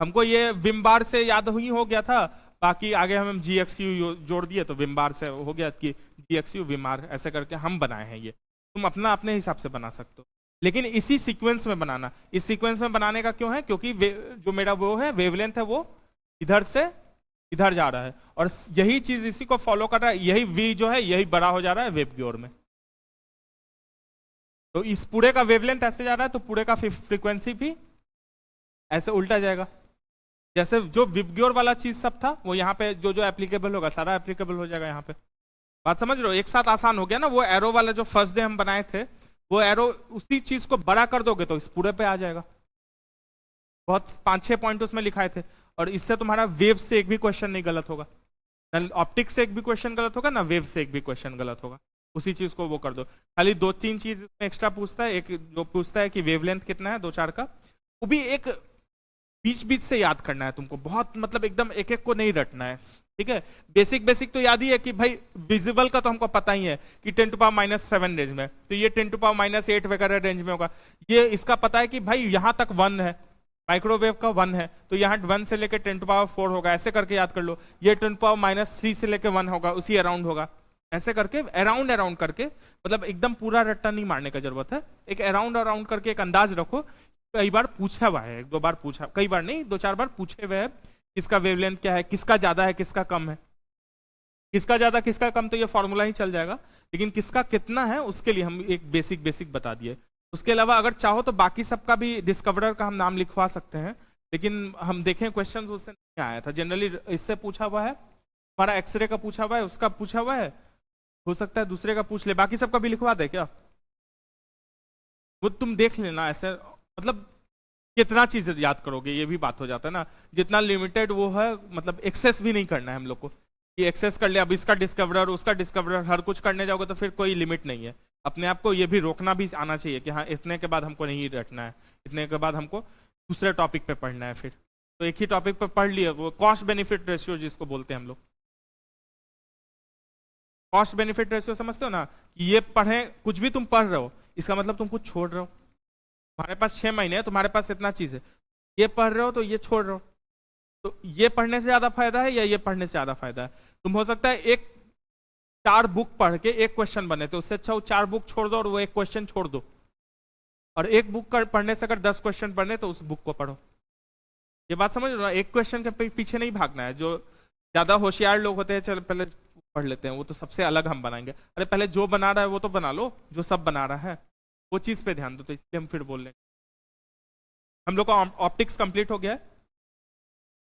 हमको ये विम बार से याद ही हो गया था, बाकी आगे हम GXU जोड़ दिए तो विम बार से हो गया कि GXU विम आर, ऐसे करके हम बनाए हैं ये। तुम अपना अपने हिसाब से बना सकते हो, लेकिन इसी सीक्वेंस में बनाना। इस सीक्वेंस में बनाने का क्यों है? क्योंकि जो मेरा वो है वेवलेंथ है वो इधर से इधर जा रहा है, और यही चीज इसी को फॉलो कर रहा है, यही V जो है यही बड़ा हो जा रहा है वेव की ओर में। तो इस पूरे का वेवलेंथ ऐसे जा रहा है तो पूरे का फ्रीक्वेंसी भी ऐसे उल्टा जाएगा। जैसे जो विबग्योर वाला चीज सब था वो यहाँ पे जो जो एप्लीकेबल होगा सारा एप्लीकेबल हो जाएगा यहाँ पे। बात समझ रहे हो? एक साथ आसान हो गया ना। वो एरो वाला जो फर्स्ट डे हम बनाए थे वो एरो उसी चीज को बड़ा कर दोगे तो इस पूरे पे आ जाएगा। बहुत 5-6 पॉइंट उसमें लिखाए थे, और इससे तुम्हारा वेव से एक भी क्वेश्चन नहीं गलत होगा, ना ऑप्टिक्स से एक भी क्वेश्चन गलत होगा, ना वेव से एक भी क्वेश्चन गलत होगा। उसी चीज को वो कर दो। खाली 2-3 चीज एक्स्ट्रा पूछता है, एक जो पूछता है कि वेवलेंथ कितना है 2-4 का, वो भी एक बीच बीच से याद करना है तुमको, बहुत मतलब एकदम एक एक को नहीं रटना है। ठीक है, बेसिक बेसिक तो याद ही है कि भाई विजिबल का तो हमको पता ही है कि 10⁻⁷ रेंज में, तो ये 10⁻8 वगैरह रेंज में होगा। ये इसका पता है कि भाई यहां तक 1 है, माइक्रोवेव का 1 है तो यहाँ 1 से लेकर 10⁻4 होगा, ऐसे करके याद कर लो। ये 10⁻³ से लेकर 1 होगा, उसी अराउंड होगा, ऐसे करके अराउंड अराउंड करके, मतलब एकदम पूरा रट्टा नहीं मारने का जरूरत है, एक अराउंड अराउंड करके एक अंदाज रखो। कई बार पूछा हुआ है, 1-2 बार पूछा, कई बार नहीं 2-4 बार पूछे हुए हैं किसका वेवलेंथ क्या है, किसका ज्यादा है किसका कम है। किसका ज्यादा किसका कम तो ये फॉर्मूला ही चल जाएगा, लेकिन किसका कितना है उसके लिए हम एक बेसिक बेसिक बता दिए। उसके अलावा अगर चाहो तो बाकी सबका भी डिस्कवरर का हम नाम लिखवा सकते हैं, लेकिन हम देखें क्वेश्चन उससे नहीं आया था। जनरली इससे पूछा हुआ है, हमारा एक्सरे का पूछा हुआ है, उसका पूछा हुआ है, हो सकता है दूसरे का पूछ ले, बाकी सबका भी लिखवा दे क्या? वो तुम देख लेना, ऐसे मतलब कितना चीज याद करोगे ये भी बात हो जाता है ना। जितना लिमिटेड वो है, मतलब एक्सेस भी नहीं करना है हम लोग को कि एक्सेस कर लिया अब इसका डिस्कवरर उसका डिस्कवरर हर कुछ करने जाओगे तो फिर कोई लिमिट नहीं है। अपने आप को ये भी रोकना भी आना चाहिए कि हाँ इतने के बाद हमको नहीं रटना है, इतने के बाद हमको दूसरे टॉपिक पे पढ़ना है। फिर तो एक ही टॉपिक पे पढ़ लिए, वो कॉस्ट बेनिफिट रेशियो जिसको बोलते हैं हम लोग। कॉस्ट बेनिफिट रेशियो समझते हो ना, ये पढ़े कुछ भी तुम पढ़ रहे हो इसका मतलब तुम कुछ छोड़ रहे हो। तुम्हारे पास 6 महीने है, तुम्हारे पास इतना चीज है, ये पढ़ रहे हो तो ये छोड़ रहे हो, तो ये पढ़ने से ज्यादा फायदा है या ये पढ़ने से ज्यादा फायदा है? तुम हो सकता है एक 4 बुक पढ़ के एक क्वेश्चन बने, तो उससे अच्छा वो 4 बुक छोड़ दो और वो एक क्वेश्चन छोड़ दो, और एक बुक पढ़ने से अगर 10 क्वेश्चन पढ़ने तो उस बुक को पढ़ो। ये बात समझ लो ना, एक क्वेश्चन के पीछे नहीं भागना है। जो ज्यादा होशियार लोग होते हैं चलो पहले पढ़ लेते हैं, वो तो सबसे अलग हम बनाएंगे। अरे पहले जो बना रहा है वो तो बना लो, जो सब बना रहा है वो चीज पे ध्यान दो। तो इसलिए हम फिर बोल रहे हैं हम लोग का ऑप्टिक्स कंप्लीट हो गया है।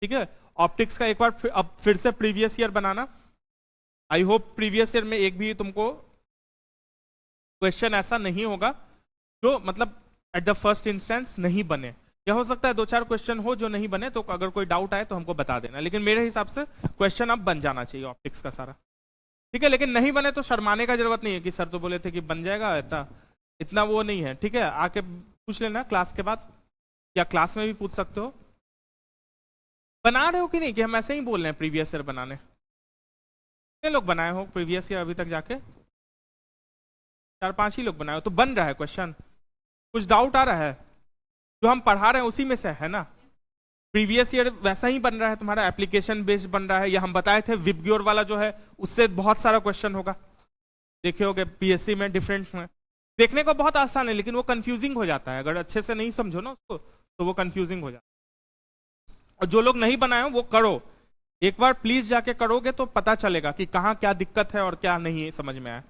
ठीक है, ऑप्टिक्स का एक बार अब फिर से previous year banana. I hope previous year में एक भी तुमको क्वेश्चन ऐसा नहीं होगा जो मतलब एट द फर्स्ट इंस्टेंस नहीं बने। यह हो सकता है 2-4 क्वेश्चन हो जो नहीं बने, तो अगर कोई डाउट आए तो हमको बता देना, लेकिन मेरे हिसाब से क्वेश्चन अब बन जाना चाहिए ऑप्टिक्स का सारा। ठीक है, लेकिन नहीं बने तो शर्माने का जरूरत नहीं है कि सर तो बोले थे कि बन जाएगा, इतना वो नहीं है। ठीक है, आके पूछ लेना क्लास के बाद, या क्लास में भी पूछ सकते हो। बना रहे हो कि नहीं, कि हम ऐसे ही बोल रहे हैं प्रीवियस ईयर बनाने? कितने लोग बनाए हो प्रीवियस ईयर अभी तक जाके? 4-5 ही लोग बनाए हो, तो बन रहा है क्वेश्चन। कुछ डाउट आ रहा है? जो हम पढ़ा रहे हैं उसी में से है ना? प्रीवियस ईयर वैसा ही बन रहा है तुम्हारा, एप्लीकेशन बेस्ड बन रहा है, या हम बताए थे विबग्योर वाला जो है उससे बहुत सारा क्वेश्चन होगा, देखे होगे पीएससी में डिफरेंट में। देखने को बहुत आसान है लेकिन वो कंफ्यूजिंग हो जाता है, अगर अच्छे से नहीं समझो ना उसको तो वो कंफ्यूजिंग हो जाता है। और जो लोग नहीं बनाए हो वो करो, एक बार प्लीज जाके करोगे तो पता चलेगा कि कहाँ क्या दिक्कत है और क्या नहीं समझ में आया,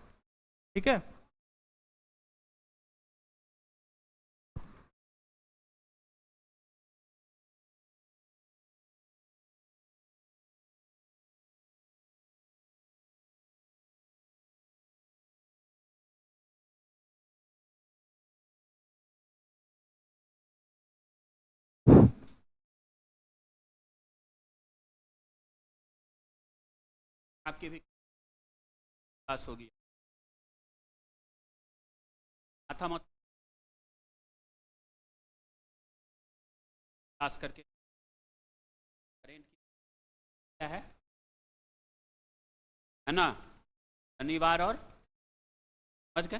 ठीक है। आपकी भी पास होगी, माथा मत पास करके क्या है ना, शनिवार और समझ गए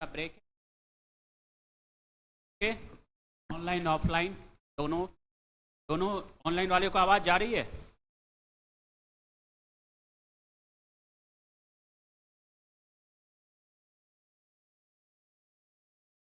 ब्रेक है, ऑनलाइन ऑफलाइन दोनों। ऑनलाइन वाले को आवाज जा रही है?